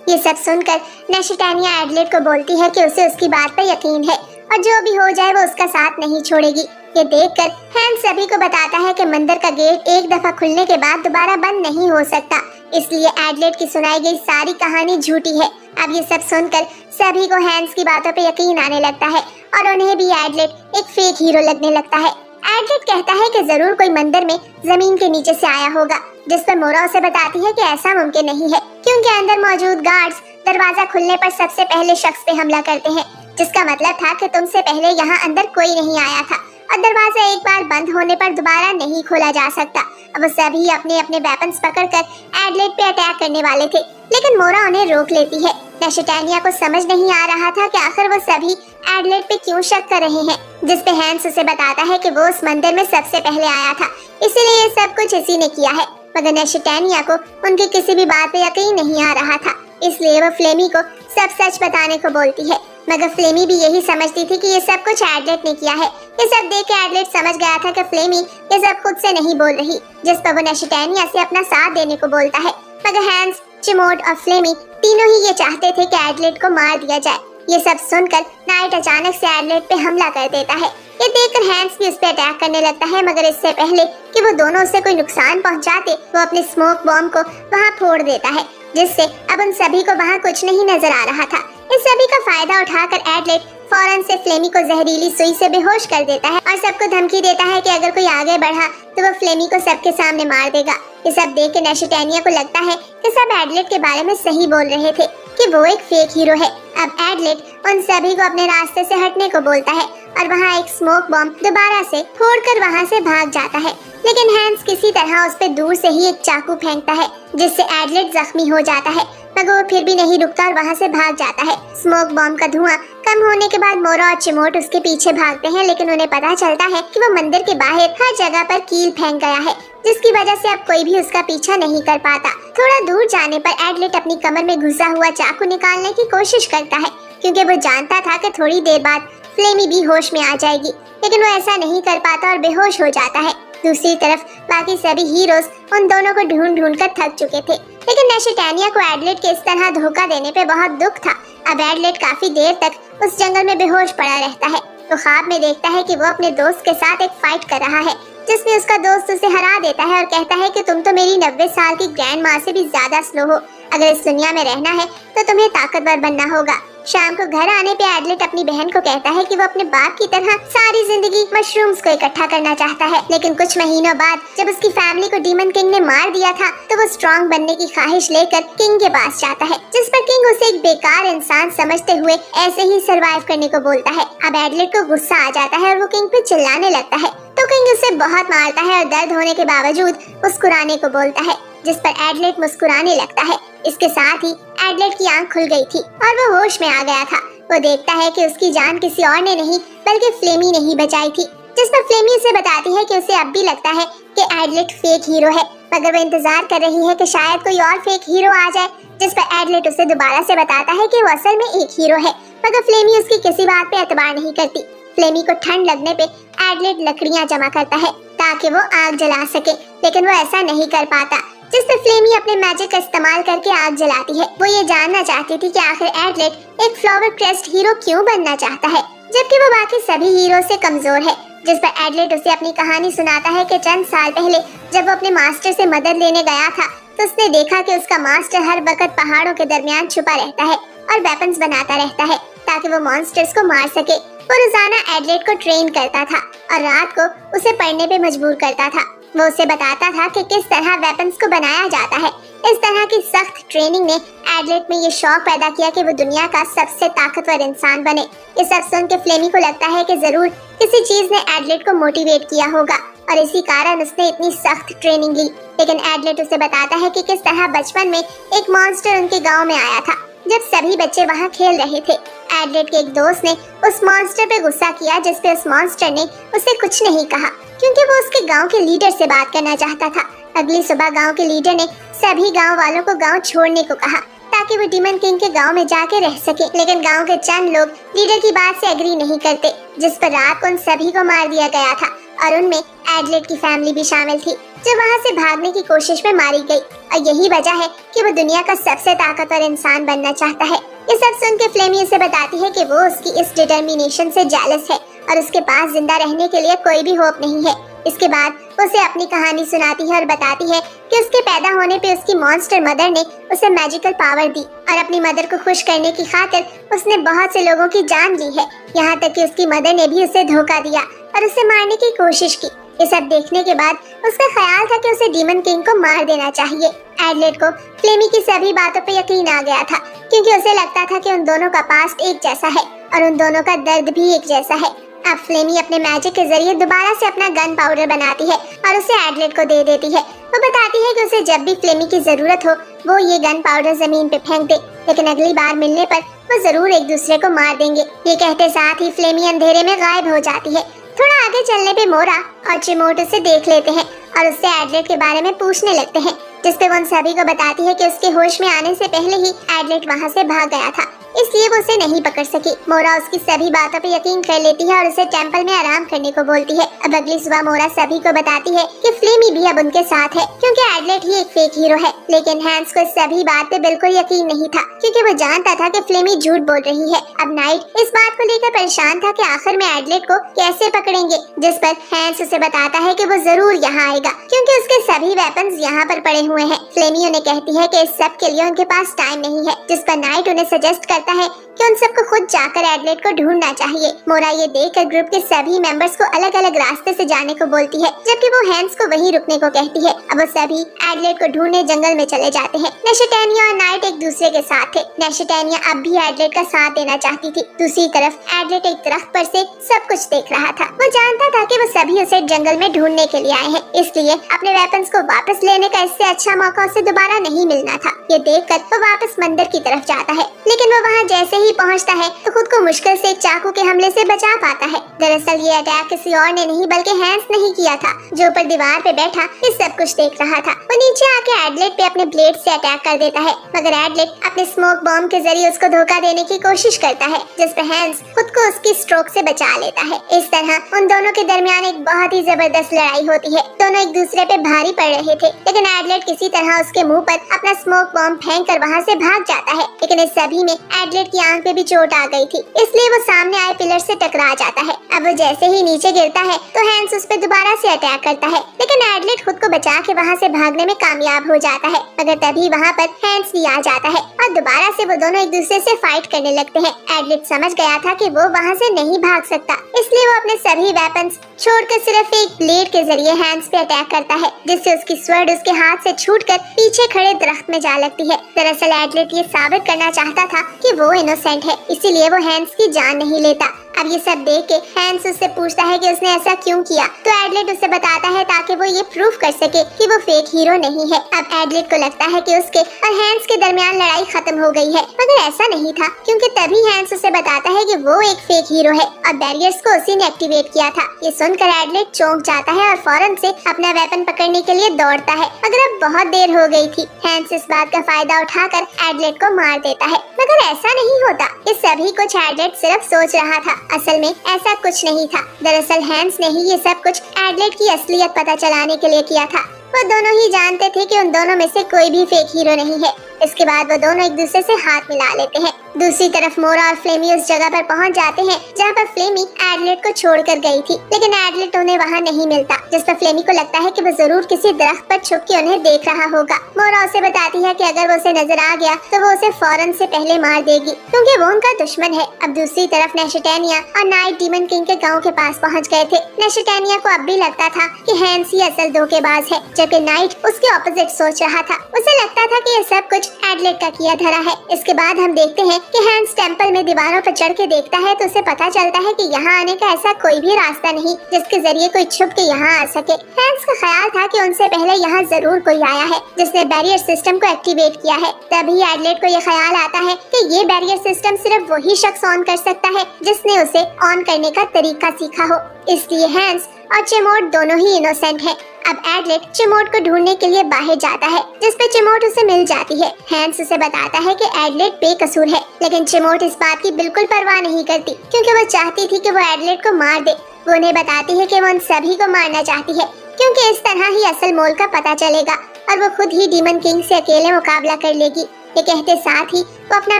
ये सब सुनकर नेशिटानिया एडलेट को बोलती है कि उसे उसकी बात पर यकीन है और जो भी हो जाए वो उसका साथ नहीं छोड़ेगी। ये देखकर हैंस सभी को बताता है कि मंदिर का गेट एक दफा खुलने के बाद दोबारा बंद नहीं हो सकता, इसलिए एडलेट की सुनाई गई सारी कहानी झूठी है। अब ये सब सुनकर सभी को हैंस की बातों पे यकीन आने लगता है और उन्हें भी एडलेट एक फेक हीरो लगने लगता है। एडलेट कहता है कि जरूर कोई मंदिर में जमीन के नीचे से आया होगा, जिस पर मोरा उसे बताती है कि ऐसा मुमकिन नहीं है क्योंकि अंदर मौजूद गार्ड्स दरवाजा खुलने पर सबसे पहले शख्स पे हमला करते हैं, जिसका मतलब था कि तुमसे पहले यहाँ अंदर कोई नहीं आया था और दरवाजा एक बार बंद होने पर दोबारा नहीं खोला जा सकता। अब वो सभी अपने अपने वेपन्स पकड़कर एडलेट पे अटैक करने वाले थे, लेकिन मोरा उन्हें रोक लेती है। नेशिटानिया को समझ नहीं आ रहा था कि आखिर वो सभी एडलेट पे क्यों शक कर रहे हैं, जिस पे हैंस उसे बताता है कि वो उस मंदिर में सबसे पहले आया था, इसीलिए ये सब कुछ इसी ने किया है। मगर नेशिटानिया को उनकी किसी भी बात पे यकीन नहीं आ रहा था, इसलिए वो फ्लेमी को सब सच बताने को बोलती है। मगर फ्लेमी भी यही समझती थी कि ये सब कुछ एडलेट ने किया है। ये सब देख के एडलेट समझ गया था कि फ्लेमी ये सब खुद से नहीं बोल रही, जिस पर वो नेशिटानिया से अपना साथ देने को बोलता है। मगर हैंस, चिमोट और फ्लेमी तीनों ही ये चाहते थे कि एडलेट को मार दिया जाए। ये सब सुनकर नाइट अचानक से एडलेट पे हमला कर देता है। ये देखकर हैंस भी उस पे अटैक करने लगता है, मगर इससे पहले कि वो दोनों उसे कोई नुकसान पहुंचाते, वो अपने स्मोक बॉम्ब को वहाँ फोड़ देता है, जिससे अब उन सभी को वहाँ कुछ नहीं नजर आ रहा था। इस सभी का फायदा उठाकर एडलेट फौरन से फ्लेमी को जहरीली सुई से बेहोश कर देता है और सबको धमकी देता है कि अगर कोई आगे बढ़ा तो वो फ्लेमी को सबके सामने मार देगा। ये सब देख के नेशिटानिया को लगता है कि सब एडलेट के बारे में सही बोल रहे थे कि वो एक फेक हीरो है। अब एडलेट उन सभी को अपने रास्ते से हटने को बोलता है और वहाँ एक स्मोक बॉम्ब दोबारा से फोड़कर वहाँ से भाग जाता है, लेकिन हैंस किसी तरह उस पे दूर से ही एक चाकू फेंकता है, जिससे एडलेट जख्मी हो जाता है, मगर वो फिर भी नहीं रुकता और वहाँ से भाग जाता है। स्मोक बॉम्ब का धुआं कम होने के बाद मोरा और चिमोट उसके पीछे भागते हैं, लेकिन उन्हें पता चलता है कि वो मंदिर के बाहर हर जगह पर कील फेंक गया है, जिसकी वजह से अब कोई भी उसका पीछा नहीं कर पाता। थोड़ा दूर जाने पर एडलेट अपनी कमर में घुसा हुआ चाकू निकालने की कोशिश करता है, क्योंकि वो जानता था कि थोड़ी देर बाद फ्लेमी भी होश में आ जाएगी, लेकिन वो ऐसा नहीं कर पाता और बेहोश हो जाता है। दूसरी तरफ बाकी सभी हीरोज उन दोनों को ढूंढ ढूंढ कर थक चुके थे, लेकिन नेशिटानिया को एडलेट के इस तरह धोखा देने पे बहुत दुख था। अब एडलेट काफी देर तक उस जंगल में बेहोश पड़ा रहता है, तो ख्वाब में देखता है कि वो अपने दोस्त के साथ एक फाइट कर रहा है, जिसमें उसका दोस्त उसे हरा देता है और कहता है कि तुम तो मेरी 90 साल की ग्रैंड माँ से भी ज्यादा स्लो हो, अगर इस दुनिया में रहना है तो तुम्हें ताकतवर बनना होगा। शाम को घर आने पे एडलेट अपनी बहन को कहता है कि वो अपने बाप की तरह सारी जिंदगी मशरूम्स को इकट्ठा करना चाहता है, लेकिन कुछ महीनों बाद जब उसकी फैमिली को डीमन किंग ने मार दिया था तो वो स्ट्रॉन्ग बनने की ख्वाहिश लेकर किंग के पास जाता है, जिस पर किंग उसे एक बेकार इंसान समझते हुए ऐसे ही सरवाइव करने को बोलता है। अब एडलेट को गुस्सा आ जाता है और वो किंग पे चिल्लाने लगता है, तो किंग उसे बहुत मारता है और दर्द होने के बावजूद मुस्कुराने को बोलता है, जिस पर एडलेट मुस्कुराने लगता है। इसके साथ ही एडलेट की आंख खुल गई थी और वो होश में आ गया था। वो देखता है कि उसकी जान किसी और ने नहीं बल्कि फ्लेमी ने ही बचाई थी, जिस पर फ्लेमी उसे बताती है कि उसे अब भी लगता है कि एडलेट फेक हीरो है, मगर वो इंतजार कर रही है कि शायद कोई और फेक हीरो आ जाए, जिस पर एडलेट उसे दोबारा से बताता है कि वो असल में एक हीरो है, मगर फ्लेमी उसकी किसी बात पे एतबार नहीं करती। फ्लेमी को ठंड लगने पे एडलेट लकड़ियाँ जमा करता है ताकि वो आग जला सके, लेकिन वो ऐसा नहीं कर पाता, जिस पर फ्लेमी अपने मैजिक का इस्तेमाल करके आग जलाती है। वो ये जानना चाहती थी कि आखिर एडलेट एक फ्लावर क्रेस्ट हीरो क्यों बनना चाहता है, जबकि वो बाकी सभी हीरो से कमजोर है, जिस पर एडलेट उसे अपनी कहानी सुनाता है कि चंद साल पहले जब वो अपने मास्टर से मदद लेने गया था तो उसने देखा कि उसका मास्टर हर वक्त पहाड़ों के दरमियान छुपा रहता है और वेपन्स बनाता रहता है ताकि वो मॉन्स्टर्स को मार सके। वो रोजाना एडलेट को ट्रेन करता था और रात को उसे पढ़ने पे मजबूर करता था। वो उसे बताता था कि किस तरह वेपन्स को बनाया जाता है। इस तरह की सख्त ट्रेनिंग ने एडलेट में ये शौक पैदा किया कि वो दुनिया का सबसे ताकतवर इंसान बने। ये सब सुन के फ्लेमी को लगता है कि जरूर किसी चीज ने एडलेट को मोटिवेट किया होगा और इसी कारण उसने इतनी सख्त ट्रेनिंग ली। लेकिन एडलेट उसे बताता है कि किस तरह बचपन में एक मॉन्स्टर उनके गाँव में आया था जब सभी बच्चे वहाँ खेल रहे थे। एडलेट के एक दोस्त ने उस मॉन्स्टर पे गुस्सा किया, जिस पे उस मॉन्स्टर ने उसे कुछ नहीं कहा क्योंकि वो उसके गांव के लीडर से बात करना चाहता था। अगली सुबह गांव के लीडर ने सभी गांव वालों को गांव छोड़ने को कहा ताकि वो डीमन किंग के गांव में जाके रह सके, लेकिन गांव के चंद लोग लीडर की बात से एग्री नहीं करते, जिस पर रात को उन सभी को मार दिया गया था और उनमें एडलेट की फैमिली भी शामिल थी, जो वहाँ से भागने की कोशिश में मारी गई। और यही वजह है कि वो दुनिया का सबसे ताकतवर इंसान बनना चाहता है। ये सब सुन के फ्लेमी उसे बताती है कि वो उसकी इस डिटर्मिनेशन से जेलस है और उसके पास जिंदा रहने के लिए कोई भी होप नहीं है। इसके बाद उसे अपनी कहानी सुनाती है और बताती है कि उसके पैदा होने पे उसकी मॉन्स्टर मदर ने उसे मैजिकल पावर दी और अपनी मदर को खुश करने की खातिर उसने बहुत से लोगों की जान ली है। यहाँ तक कि उसकी मदर ने भी उसे धोखा दिया और उसे मारने की कोशिश की। ये सब देखने के बाद उसका ख्याल था कि उसे डीमन किंग को मार देना चाहिए। एडलेट को फ्लेमी की सभी बातों पे यकीन आ गया था, क्योंकि उसे लगता था कि उन दोनों का पास्ट एक जैसा है और उन दोनों का दर्द भी एक जैसा है। अब फ्लेमी अपने मैजिक के जरिए दोबारा से अपना गन पाउडर बनाती है और उसे एडलेट को दे देती है। वो बताती है कि उसे जब भी फ्लेमी की जरूरत हो वो ये गन पाउडर जमीन पे फेंक दे, लेकिन अगली बार मिलने पर वो जरूर एक दूसरे को मार देंगे। ये कहते साथ ही फ्लेमी अंधेरे में गायब हो जाती है। थोड़ा आगे चलने पे मोरा और चिमोट उसे देख लेते हैं और उससे एडलेट के बारे में पूछने लगते हैं, जिसपे वो उन सभी को बताती है कि उसके होश में आने से पहले ही एडलेट वहाँ से भाग गया था, इसलिए वो उसे नहीं पकड़ सकी। मोरा उसकी सभी बातों पे यकीन कर लेती है और उसे टेंपल में आराम करने को बोलती है। अब अगली सुबह मोरा सभी को बताती है कि फ्लेमी भी अब उनके साथ है, क्योंकि एडलेट ही एक फेक हीरो है। लेकिन हैंस को इस सभी बात पे बिल्कुल यकीन नहीं था, क्योंकि वो जानता था कि फ्लेमी झूठ बोल रही है। अब नाइट इस बात को लेकर परेशान था कि आखिर में एडलेट को कैसे पकड़ेंगे, जिस पर हैंस उसे बताता है कि वो जरूर यहाँ आएगा, क्योंकि उसके सभी वेपन्स यहाँ पर पड़े हुए हैं। फ्लेमी उन्हें कहती है कि इस सब के लिए उनके पास टाइम नहीं है, जिस पर नाइट उन्हें सजेस्ट करता है कि उन सबको खुद जाकर एडलेट को ढूंढना चाहिए। मोरा ये देखकर ग्रुप के सभी मेंबर्स को अलग अलग रास्ते से जाने को बोलती है, जबकि वो हैंस को वहीं रुकने को कहती है। अब वो सभी एडलेट को ढूंढने जंगल में चले जाते हैं। नेशेटेनिया और नाइट एक दूसरे के साथ थे। नेशेटेनिया अब भी एडलेट का साथ देना चाहती थी। दूसरी तरफ एडलेट एक दरख्त पर से सब कुछ देख रहा था। वो जानता था कि वो सभी उसे जंगल में ढूंढने के लिए आए हैं, इसलिए अपने वेपन्स को वापस लेने का इससे अच्छा मौका उसे दोबारा नहीं मिलना था। ये देखकर वो वापस मंदिर की तरफ जाता है, लेकिन वो वहाँ जैसे ही पहुँचता है तो खुद को मुश्किल से एक चाकू के हमले से बचा पाता है। दरअसल ये अटैक किसी और ने नहीं बल्कि हैंस ने ही किया था, जो ऊपर दीवार पे बैठा ये सब कुछ देख रहा था। वो नीचे आके एडलेट पे अपने ब्लेड से अटैक कर देता है, मगर एडलेट अपने स्मोक बॉम्ब के जरिए उसको धोखा देने की कोशिश करता है, जिस पर हैंस खुद को उसकी स्ट्रोक से बचा लेता है। इस तरह उन दोनों के दरमियान एक बहुत ही जबरदस्त लड़ाई होती है। दोनों एक दूसरे पे भारी पड़ रहे थे, लेकिन एडलेट किसी तरह उसके मुंह पर अपना स्मोक बॉम्ब फेंक कर वहाँ से भाग जाता है। लेकिन इस सभी में एडलेट की आंख पे भी चोट आ गई थी, इसलिए वो सामने आए पिलर से टकरा जाता है। अब वो जैसे ही नीचे गिरता है तो हैंस उस पे दोबारा से अटैक करता है, लेकिन एडलेट खुद को बचा के वहाँ से भागने में कामयाब हो जाता है। मगर तभी वहाँ पर हैंस भी आ जाता है और दोबारा से वो दोनों एक दूसरे से फाइट करने लगते हैं। एडलेट समझ गया था कि वो वहाँ से नहीं भाग सकता, इसलिए वो अपने सभी वेपन्स छोड़कर सिर्फ एक ब्लेड के जरिए हैंस पे अटैक करता है, जिससे उसकी स्वर्ड उसके हाथ से छूटकर पीछे खड़े दरख्त में जा लगती है। दरअसल एडलेट ये साबित करना चाहता था कि वो इनोसेंट है, इसीलिए वो हैंस की जान नहीं लेता। अब ये सब देख के हैंस उससे पूछता है कि उसने ऐसा क्यों किया, तो एडलेट उसे बताता है ताकि वो ये प्रूफ कर सके कि वो फेक हीरो नहीं है। अब एडलेट को लगता है कि उसके और हैंस के दरमियान लड़ाई खत्म हो गई है, मगर ऐसा नहीं था, क्योंकि तभी हैंस उसे बताता है कि वो एक फेक हीरो है और बैरियर्स को उसी ने एक्टिवेट किया था। ये सुनकर एडलेट चौंक जाता है और फौरन से अपना वेपन पकड़ने के लिए दौड़ता है, मगर अब बहुत देर हो गई थी। हैंस इस बात का फायदा उठाकर एडलेट को मार देता है, मगर ऐसा नहीं होता। ये सभी कुछ एडलेट सिर्फ सोच रहा था, असल में ऐसा कुछ नहीं था। दरअसल हैंस ने ही ये सब कुछ एडलेट की असलियत पता चलाने के लिए किया था। वो दोनों ही जानते थे कि उन दोनों में से कोई भी फेक हीरो नहीं है। इसके बाद वो दोनों एक दूसरे से हाथ मिला लेते हैं। दूसरी तरफ मोरा और फ्लेमी उस जगह पर पहुंच जाते हैं जहां पर फ्लेमी एडलेट को छोड़कर गई थी, लेकिन एडलेट उन्हें वहां नहीं मिलता, जिस पर फ्लेमी को लगता है कि वो जरूर किसी दरख्त पर छुप के उन्हें देख रहा होगा। मोरा उसे बताती है कि अगर वो उसे नजर आ गया तो वो उसे फौरन से पहले मार देगी, क्योंकि वो उनका दुश्मन है। अब दूसरी तरफ नेशेटेनिया और नाइट डीमन किंग के गाँव के पास पहुँच गए थे। नेशेटेनिया को अब भी लगता था कि हैंस ही असल धोखेबाज है, जबकि नाइट उसके ऑपोजिट सोच रहा था। उसे लगता था कि ये सब कुछ एडलेट का किया धरा है। इसके बाद हम देखते हैं कि हैंस टेंपल में दीवारों पर चढ़ के देखता है तो उसे पता चलता है कि यहाँ आने का ऐसा कोई भी रास्ता नहीं जिसके जरिए कोई छुप के यहाँ आ सके। हैंस का ख्याल था कि उनसे पहले यहाँ जरूर कोई आया है जिसने बैरियर सिस्टम को एक्टिवेट किया है। तभी एडलेट को ये ख्याल आता है कि ये बैरियर सिस्टम सिर्फ वही शख्स ऑन कर सकता है जिसने उसे ऑन करने का तरीका सीखा हो, इसलिए हैंस और चिमोट दोनों ही इनोसेंट हैं। अब एडलेट चिमोट को ढूंढने के लिए बाहर जाता है, जिस पे चिमोट उसे मिल जाती है। हैंस उसे बताता है कि एडलेट बेकसूर है, लेकिन चिमोट इस बात की बिल्कुल परवाह नहीं करती, क्योंकि वो चाहती थी कि वो एडलेट को मार दे। वो उन्हें बताती है कि वो उन सभी को मारना चाहती है, क्योंकि इस तरह ही असल मोल का पता चलेगा और वो खुद ही डीमन किंग से अकेले मुकाबला कर लेगी। ये कहते साथ ही वो अपना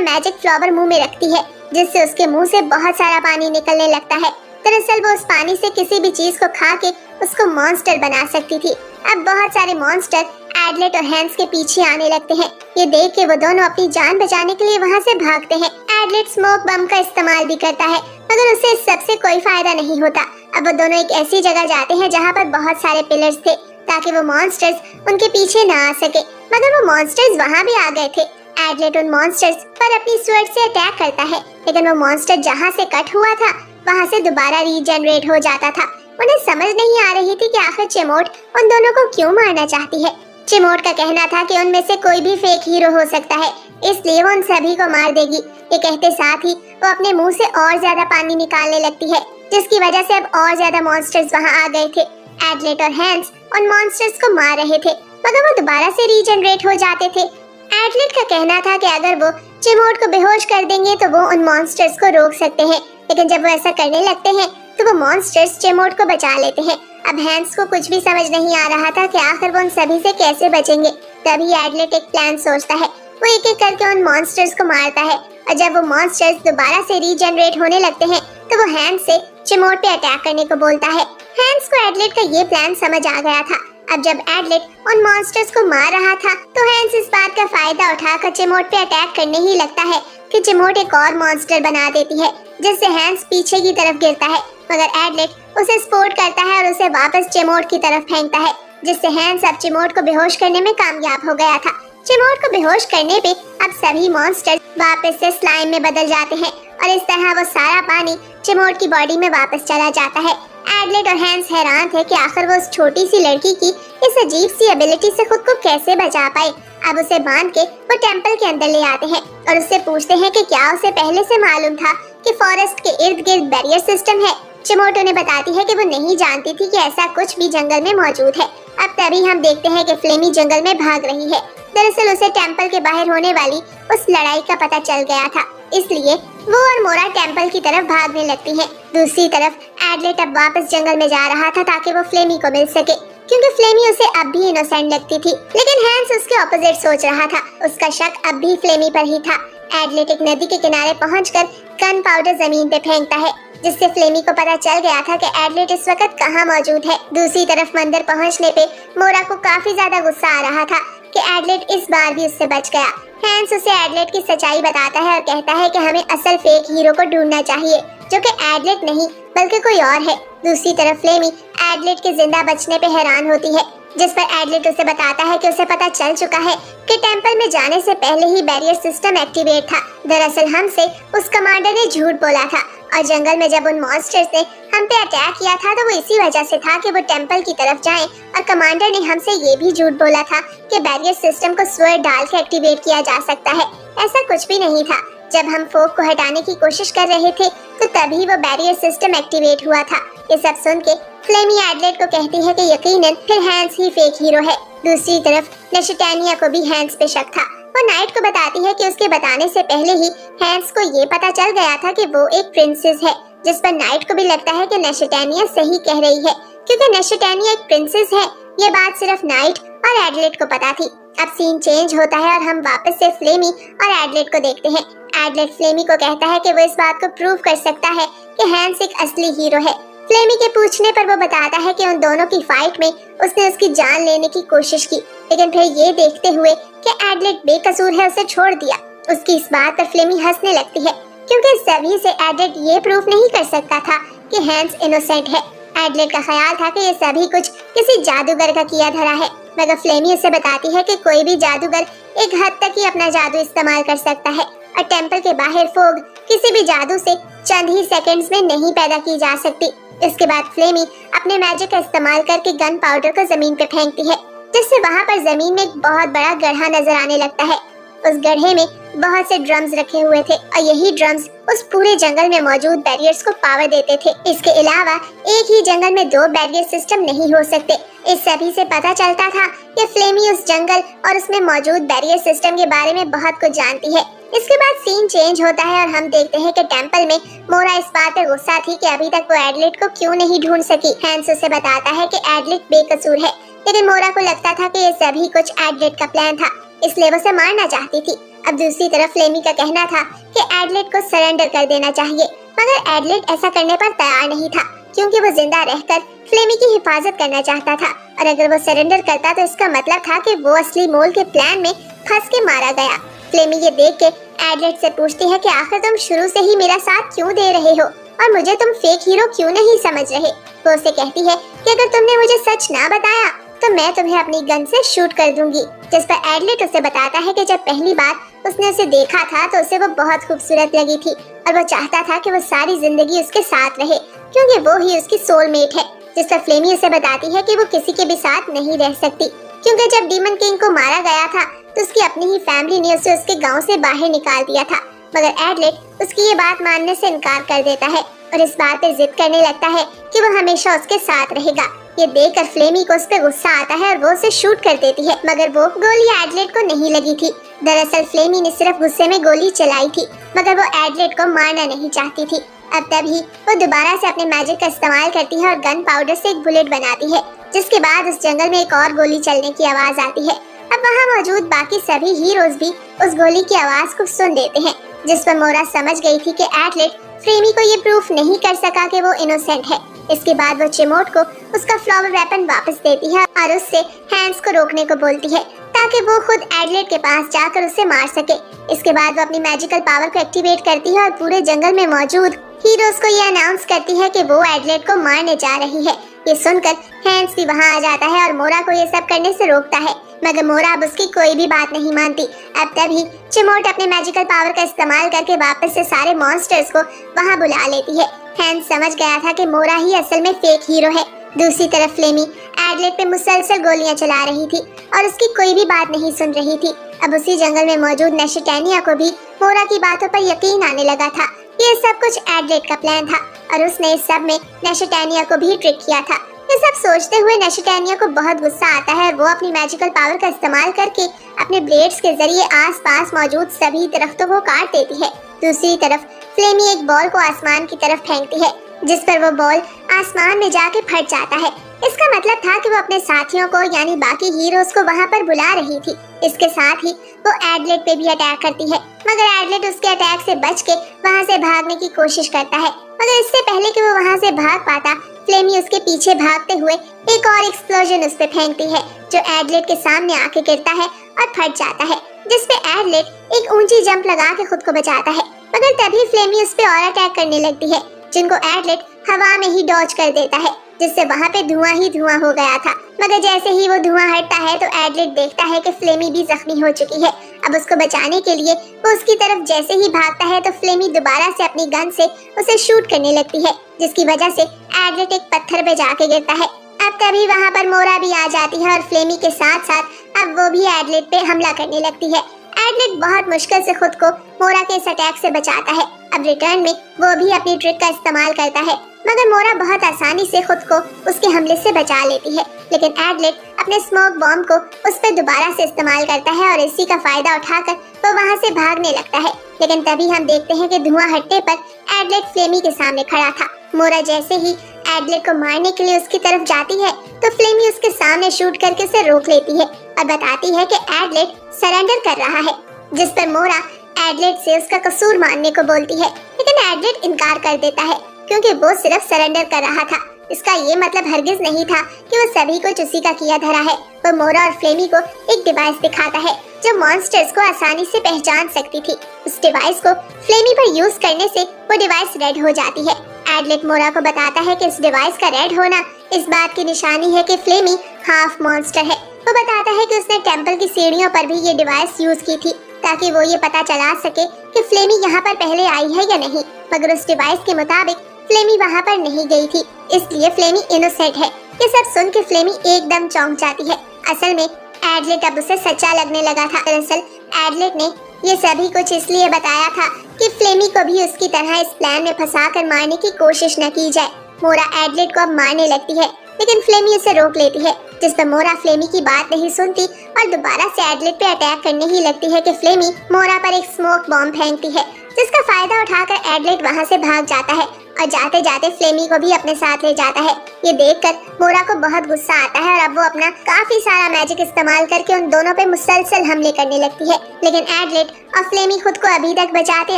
मैजिक फ्लावर मुंह में रखती है, जिससे उसके मुंह से बहुत सारा पानी निकलने लगता है। दरअसल वो उस पानी से किसी भी चीज को खा के उसको मॉन्स्टर बना सकती थी। अब बहुत सारे मॉन्स्टर एडलेट और हैंस के पीछे आने लगते हैं। ये देख के वो दोनों अपनी जान बचाने के लिए वहाँ से भागते हैं। एडलेट स्मोक बम का इस्तेमाल भी करता है, मगर उसे इस सबसे कोई फायदा नहीं होता। अब वो दोनों एक ऐसी जगह जाते हैं जहाँ पर बहुत सारे पिलर्स थे, ताकि वो मॉन्स्टर्स उनके पीछे ना आ सके, मगर वो मॉन्स्टर्स वहाँ भी आ गए थे। एडलेट उन मॉन्स्टर्स पर अपनी स्वर्ड से अटैक करता है, लेकिन वो मॉन्स्टर जहाँ से कट हुआ था वहाँ से दोबारा रीजनरेट हो जाता था। उन्हें समझ नहीं आ रही थी कि आखिर चिमोट उन दोनों को क्यों मारना चाहती है। चिमोट का कहना था कि उनमें से कोई भी फेक हीरो हो सकता है, इसलिए वो उन सभी को मार देगी। ये कहते साथ ही वो अपने मुंह से और ज्यादा पानी निकालने लगती है, जिसकी वजह से अब और ज्यादा मॉन्स्टर्स वहाँ आ गए थे। एडलेट और हैंस उन मॉन्स्टर्स को मार रहे थे, मगर वो दोबारा से रीजनरेट हो जाते थे। एडलेट का कहना था कि अगर वो चिमोट को बेहोश कर देंगे तो वो उन मॉन्स्टर्स को रोक सकते हैं, लेकिन जब वो ऐसा करने लगते हैं तो वो मॉन्स्टर्स चिमोट को बचा लेते हैं। अब हैंस को कुछ भी समझ नहीं आ रहा था कि आखिर वो उन सभी से कैसे बचेंगे। तभी एडलेट एक प्लान सोचता है। वो एक एक करके उन मॉन्स्टर्स को मारता है, और जब वो मॉन्स्टर्स दोबारा से रीजनरेट होने लगते हैं तो वो हैंस से चिमोट पे अटैक करने को बोलता है। हैंस को एडलेट का ये प्लान समझ आ गया था। अब जब एडलेट उन मॉन्स्टर्स को मार रहा था तो हैंस इस बात का फायदा उठाकर चिमोट पे अटैक करने ही लगता है कि चिमोट एक और मॉन्स्टर बना देती है, जिससे हैंस पीछे की तरफ गिरता है, मगर एडलेट उसे स्पोर्ट करता है और उसे वापस चिमोट की तरफ फेंकता है, जिससे हैंस अब चिमोट को बेहोश करने में कामयाब हो गया था। चिमोट को बेहोश करने पे अब सभी मॉन्स्टर वापस से स्लाइम में बदल जाते हैं और इस तरह वो सारा पानी चिमोट की बॉडी में वापस चला जाता है। एडलेट और हैंस हैरान थे कि आखिर वो उस छोटी सी लड़की की इस अजीब सी एबिलिटी से खुद को कैसे बचा पाए। अब उसे बांध के वो टेंपल के अंदर ले आते हैं और उससे पूछते हैं कि क्या उसे पहले से मालूम था कि फॉरेस्ट के इर्द गिर्द बैरियर सिस्टम है। चिमोट उन्हें बताती है कि वो नहीं जानती थी कि ऐसा कुछ भी जंगल में मौजूद है। अब तभी हम देखते हैं कि फ्लेमी जंगल में भाग रही है। दरअसल उसे टेंपल के बाहर होने वाली उस लड़ाई का पता चल गया था, इसलिए वो और मोरा टेंपल की तरफ भागने लगती हैं। दूसरी तरफ एडलेट अब वापस जंगल में जा रहा था ताकि वो फ्लेमी को मिल सके, क्योंकि फ्लेमी उसे अब भी इनोसेंट लगती थी। लेकिन हैंस उसके ऑपोजिट सोच रहा था। उसका शक अब भी फ्लेमी पर ही था। एडलेट एक नदी के किनारे पहुंचकर गन पाउडर जमीन पे फेंकता है, जिससे फ्लेमी को पता चल गया था कि एडलेट इस वक्त कहाँ मौजूद है। दूसरी तरफ मंदिर पहुंचने पे मोरा को काफी ज्यादा गुस्सा आ रहा था कि एडलेट इस बार भी उससे बच गया। हैंस उसे एडलेट की सच्चाई बताता है और कहता है कि हमें असल फेक हीरो को ढूंढना चाहिए, जो कि एडलेट नहीं बल्कि कोई और है। दूसरी तरफ फ्लेमी एडलेट के जिंदा बचने पे हैरान होती है, जिस पर एडलेट उसे बताता है कि उसे पता चल चुका है कि टेंपल में जाने से पहले ही बैरियर सिस्टम एक्टिवेट था। दरअसल हमसे उस कमांडर ने झूठ बोला था, और जंगल में जब उन मॉन्स्टर्स ने हम पे अटैक किया था तो वो इसी वजह से था कि वो टेंपल की तरफ जाएं, और कमांडर ने हमसे ये भी झूठ बोला था कि बैरियर सिस्टम को स्वर्ड डाल के एक्टिवेट किया जा सकता है। ऐसा कुछ भी नहीं था। जब हम फोक को हटाने की कोशिश कर रहे थे तो तभी वो बैरियर सिस्टम एक्टिवेट हुआ था। ये सब सुन के फ्लेमी एडलेट को कहती है कि यकीनन फिर हैंस ही फेक हीरो है। दूसरी तरफ नेशटानिया को भी हैंस पे शक था। वो नाइट को बताती है कि उसके बताने से पहले ही हैंस को ये पता चल गया था कि वो एक प्रिंसेस है, जिस पर नाइट को भी लगता है कि नेशटानिया सही कह रही है, क्योंकि नेशटानिया एक प्रिंसेस है। ये बात सिर्फ नाइट और एडलेट को पता थी। अब सीन चेंज होता है और हम वापस से फ्लेमी और एडलेट को देखते हैं। एडलेट फ्लेमी को कहता है कि वो इस बात को प्रूव कर सकता है कि हैंस एक असली हीरो है। फ्लेमी के पूछने पर वो बताता है कि उन दोनों की फाइट में उसने उसकी जान लेने की कोशिश की, लेकिन फिर ये देखते हुए कि एडलेट बेकसूर है उसे छोड़ दिया। उसकी इस बात पर फ्लेमी हंसने लगती है, क्योंकि सभी से एडलेट ये प्रूफ नहीं कर सकता था कि हैंस इनोसेंट है। एडलेट का ख्याल था कि ये सभी कुछ किसी जादूगर का किया धरा है, मगर फ्लेमी उसे बताती है कि कोई भी जादूगर एक हद तक ही अपना जादू इस्तेमाल कर सकता है, और टेंपल के बाहर फोग किसी भी जादू से चंद ही सेकंड्स में नहीं पैदा की जा सकती। इसके बाद फ्लेमी अपने मैजिक का इस्तेमाल करके गन पाउडर को जमीन पे फेंकती है, जिससे वहाँ पर जमीन में एक बहुत बड़ा गड्ढा नजर आने लगता है। उस गड्ढे में बहुत से ड्रम्स रखे हुए थे, और यही ड्रम्स उस पूरे जंगल में मौजूद बैरियर्स को पावर देते थे। इसके अलावा एक ही जंगल में 2 बैरियर सिस्टम नहीं हो सकते। इस सभी से पता चलता था कि फ्लेमी उस जंगल और उसमें मौजूद बैरियर सिस्टम के बारे में बहुत कुछ जानती है। इसके बाद सीन चेंज होता है और हम देखते हैं कि टेंपल में मोरा इस बात पे गुस्सा थी कि अभी तक वो एडलेट को क्यों नहीं ढूंढ सकी। हैंस उसे बताता है कि एडलेट बेकसूर है, लेकिन मोरा को लगता था कि ये सभी कुछ एडलेट का प्लान था, इसलिए वो उसे मारना चाहती थी। अब दूसरी तरफ फ्लेमी का कहना था कि एडलेट को सरेंडर कर देना चाहिए, मगर एडलेट ऐसा करने पर तैयार नहीं था, क्योंकि वो जिंदा रहकर फ्लेमी की हिफाजत करना चाहता था, और अगर वो सरेंडर करता तो इसका मतलब था कि वो असली मोल के प्लान में फंस के मारा गया। फ्लेमी ये देख के एडलेट से पूछती है कि आखिर तुम शुरू से ही मेरा साथ क्यों दे रहे हो और मुझे तुम फेक हीरो क्यों नहीं समझ रहे। वो उसे कहती है कि अगर तुमने मुझे सच ना बताया तो मैं तुम्हें अपनी गन से शूट कर दूंगी। जिस पर एडलेट उसे बताता है कि जब पहली बार उसने उसे देखा था तो उसे वो बहुत खूबसूरत लगी थी और वो चाहता था कि वो सारी जिंदगी उसके साथ रहे, क्योंकि वो ही उसकी सोलमेट है। जिस पर फ्लेमी उसे बताती है कि वो किसी के भी साथ नहीं रह सकती, क्योंकि जब डीमन किंग को मारा गया था तो उसकी अपनी ही फैमिली ने उसे उसके गांव से बाहर निकाल दिया था, मगर एडलेट उसकी ये बात मानने से इनकार कर देता है और इस बात पे जिद करने लगता है कि वो हमेशा उसके साथ रहेगा। ये देखकर फ्लेमी को उस पे गुस्सा आता है और वो उसे शूट कर देती है, मगर वो गोली एडलेट को नहीं लगी थी। दरअसल फ्लेमी ने सिर्फ गुस्से में गोली चलाई थी, मगर वो एडलेट को मारना नहीं चाहती थी। अब तभी वो दोबारा से अपने मैजिक का इस्तेमाल करती है और गन पाउडर से एक बुलेट बनाती है, जिसके बाद उस जंगल में एक और गोली चलने की आवाज आती है। अब वहाँ मौजूद बाकी सभी हीरोज भी उस गोली की आवाज को सुन देते हैं, जिस पर मोरा समझ गई थी कि एडलेट फ्लेमी को ये प्रूफ नहीं कर सका कि वो इनोसेंट है। इसके बाद वो चिमोट को उसका फ्लावर वेपन वापस देती है और उससे हैंस को रोकने को बोलती है, ताकि वो खुद एडलेट के पास जाकर उसे मार सके। इसके बाद वो अपनी मैजिकल पावर को एक्टिवेट करती है और पूरे जंगल में मौजूद हीरोज को ये अनाउंस करती है कि वो एडलेट को मारने जा रही है। ये सुनकर हैंस भी वहाँ आ जाता है और मोरा को ये सब करने से रोकता है, मगर मोरा अब उसकी कोई भी बात नहीं मानती। अब तभी चिमोट अपने मैजिकल पावर का इस्तेमाल करके वापस से सारे मॉन्स्टर्स को वहाँ बुला लेती है। हैंस समझ गया था कि मोरा ही असल में फेक हीरो है। दूसरी तरफ फ्लेमी एडलेट पे मुसलसल गोलियां चला रही थी और उसकी कोई भी बात नहीं सुन रही थी। अब उसी जंगल में मौजूद नेशेटेनिया को भी मोरा की बातों पर यकीन आने लगा था। ये सब कुछ एडलेट का प्लान था और उसने इस सब में नेशेटेनिया को भी ट्रिक किया था। ये सब सोचते हुए नेशेटेनिया को बहुत गुस्सा आता है और वो अपनी मैजिकल पावर का इस्तेमाल करके अपने ब्लेड्स के जरिए आसपास मौजूद सभी दरख्तों को काट देती है। दूसरी तरफ फ्लेमी एक बॉल को आसमान की तरफ फेंकती है, जिस पर वो बॉल आसमान में जाके फट जाता है। इसका मतलब था कि वो अपने साथियों को यानी बाकी हीरोज को वहाँ पर बुला रही थी। इसके साथ ही वो एडलेट पे भी अटैक करती है, मगर एडलेट उसके अटैक से बच के वहाँ से भागने की कोशिश करता है, मगर इससे पहले कि वो वहाँ से भाग पाता फ्लेमी उसके पीछे भागते हुए एक और एक्सप्लोजन उस पे फेंकती है, जो एडलेट के सामने आके गिरता है और फट जाता है, जिसपे एडलेट एक ऊंची जंप लगा के खुद को बचाता है। मगर तभी फ्लेमी उस पे और अटैक करने लगती है, जिनको एडलेट हवा में ही डॉज कर देता है, जिससे वहाँ पे धुआं ही धुआं हो गया था। मगर जैसे ही वो धुआं हटता है तो एडलेट देखता है कि फ्लेमी भी जख्मी हो चुकी है। अब उसको बचाने के लिए वो उसकी तरफ जैसे ही भागता है तो फ्लेमी दोबारा से अपनी गन से उसे शूट करने लगती है, जिसकी वजह से एडलेट एक पत्थर पे जाके गिरता है। अब तभी वहाँ पर मोरा भी आ जाती है और फ्लेमी के साथ साथ अब वो भी एडलेट पे हमला करने लगती है। एडलेट बहुत मुश्किल से खुद को मोरा के इस अटैक से बचाता है। अब रिटर्न में वो भी अपनी ट्रिक का इस्तेमाल करता है, मगर मोरा बहुत आसानी से खुद को उसके हमले से बचा लेती है। लेकिन एडलेट अपने स्मोक बॉम्ब को उस पर दोबारा से इस्तेमाल करता है और इसी का फायदा उठाकर वो वहाँ से भागने लगता है। लेकिन तभी हम देखते हैं कि धुआं हटने पर एडलेट फ्लेमी के सामने खड़ा था। मोरा जैसे ही एडलेट को मारने के लिए उसकी तरफ जाती है तो फ्लेमी उसके सामने शूट करके उसे रोक लेती है और बताती है कि एडलेट सरेंडर कर रहा है, जिस पर मोरा एडलेट से उसका कसूर मानने को बोलती है, लेकिन एडलेट इनकार कर देता है क्योंकि वो सिर्फ सरेंडर कर रहा था। इसका ये मतलब हरगिज नहीं था कि वो सभी कुछ उसी का किया धरा है। वो मोरा और फ्लेमी को एक डिवाइस दिखाता है जो मॉन्स्टर्स को आसानी से पहचान सकती थी। उस डिवाइस को फ्लेमी पर यूज करने से वो डिवाइस रेड हो जाती है। एडलेट मोरा को बताता है कि इस डिवाइस का रेड होना इस बात की निशानी है कि फ्लेमी हाफ मॉन्स्टर है। वो बताता है कि उसने टेंपल की सीढ़ियों पर भी ये डिवाइस यूज की थी ताकि वो ये पता चला सके कि फ्लेमी यहाँ पर पहले आई है या नहीं, मगर उस डिवाइस के मुताबिक फ्लेमी वहाँ पर नहीं गई थी, इसलिए फ्लेमी इनोसेंट है। ये सब सुन के फ्लेमी एकदम चौंक जाती है। असल में एडलेट अब उसे सच्चा लगने लगा था। दरअसल एडलेट ने ये सभी कुछ इसलिए बताया था कि फ्लेमी को भी उसकी तरह इस प्लान में फंसाकर मारने की कोशिश न की जाए। मोरा एडलेट को अब मारने लगती है, लेकिन फ्लेमी उसे रोक लेती है जिस पर मोरा फ्लेमी की बात नहीं सुनती और दोबारा से एडलेट पे अटैक करने ही लगती है कि फ्लेमी मोरा पर एक स्मोक बॉम्ब फेंकती है, जिसका फायदा उठाकर एडलेट वहाँ से भाग जाता है और जाते जाते फ्लेमी को भी अपने साथ ले जाता है। ये देखकर मोरा को बहुत गुस्सा आता है और अब वो अपना काफी सारा मैजिक इस्तेमाल करके उन दोनों पे मुसलसल हमले करने लगती है, लेकिन एडलेट और फ्लेमी खुद को अभी तक बचाते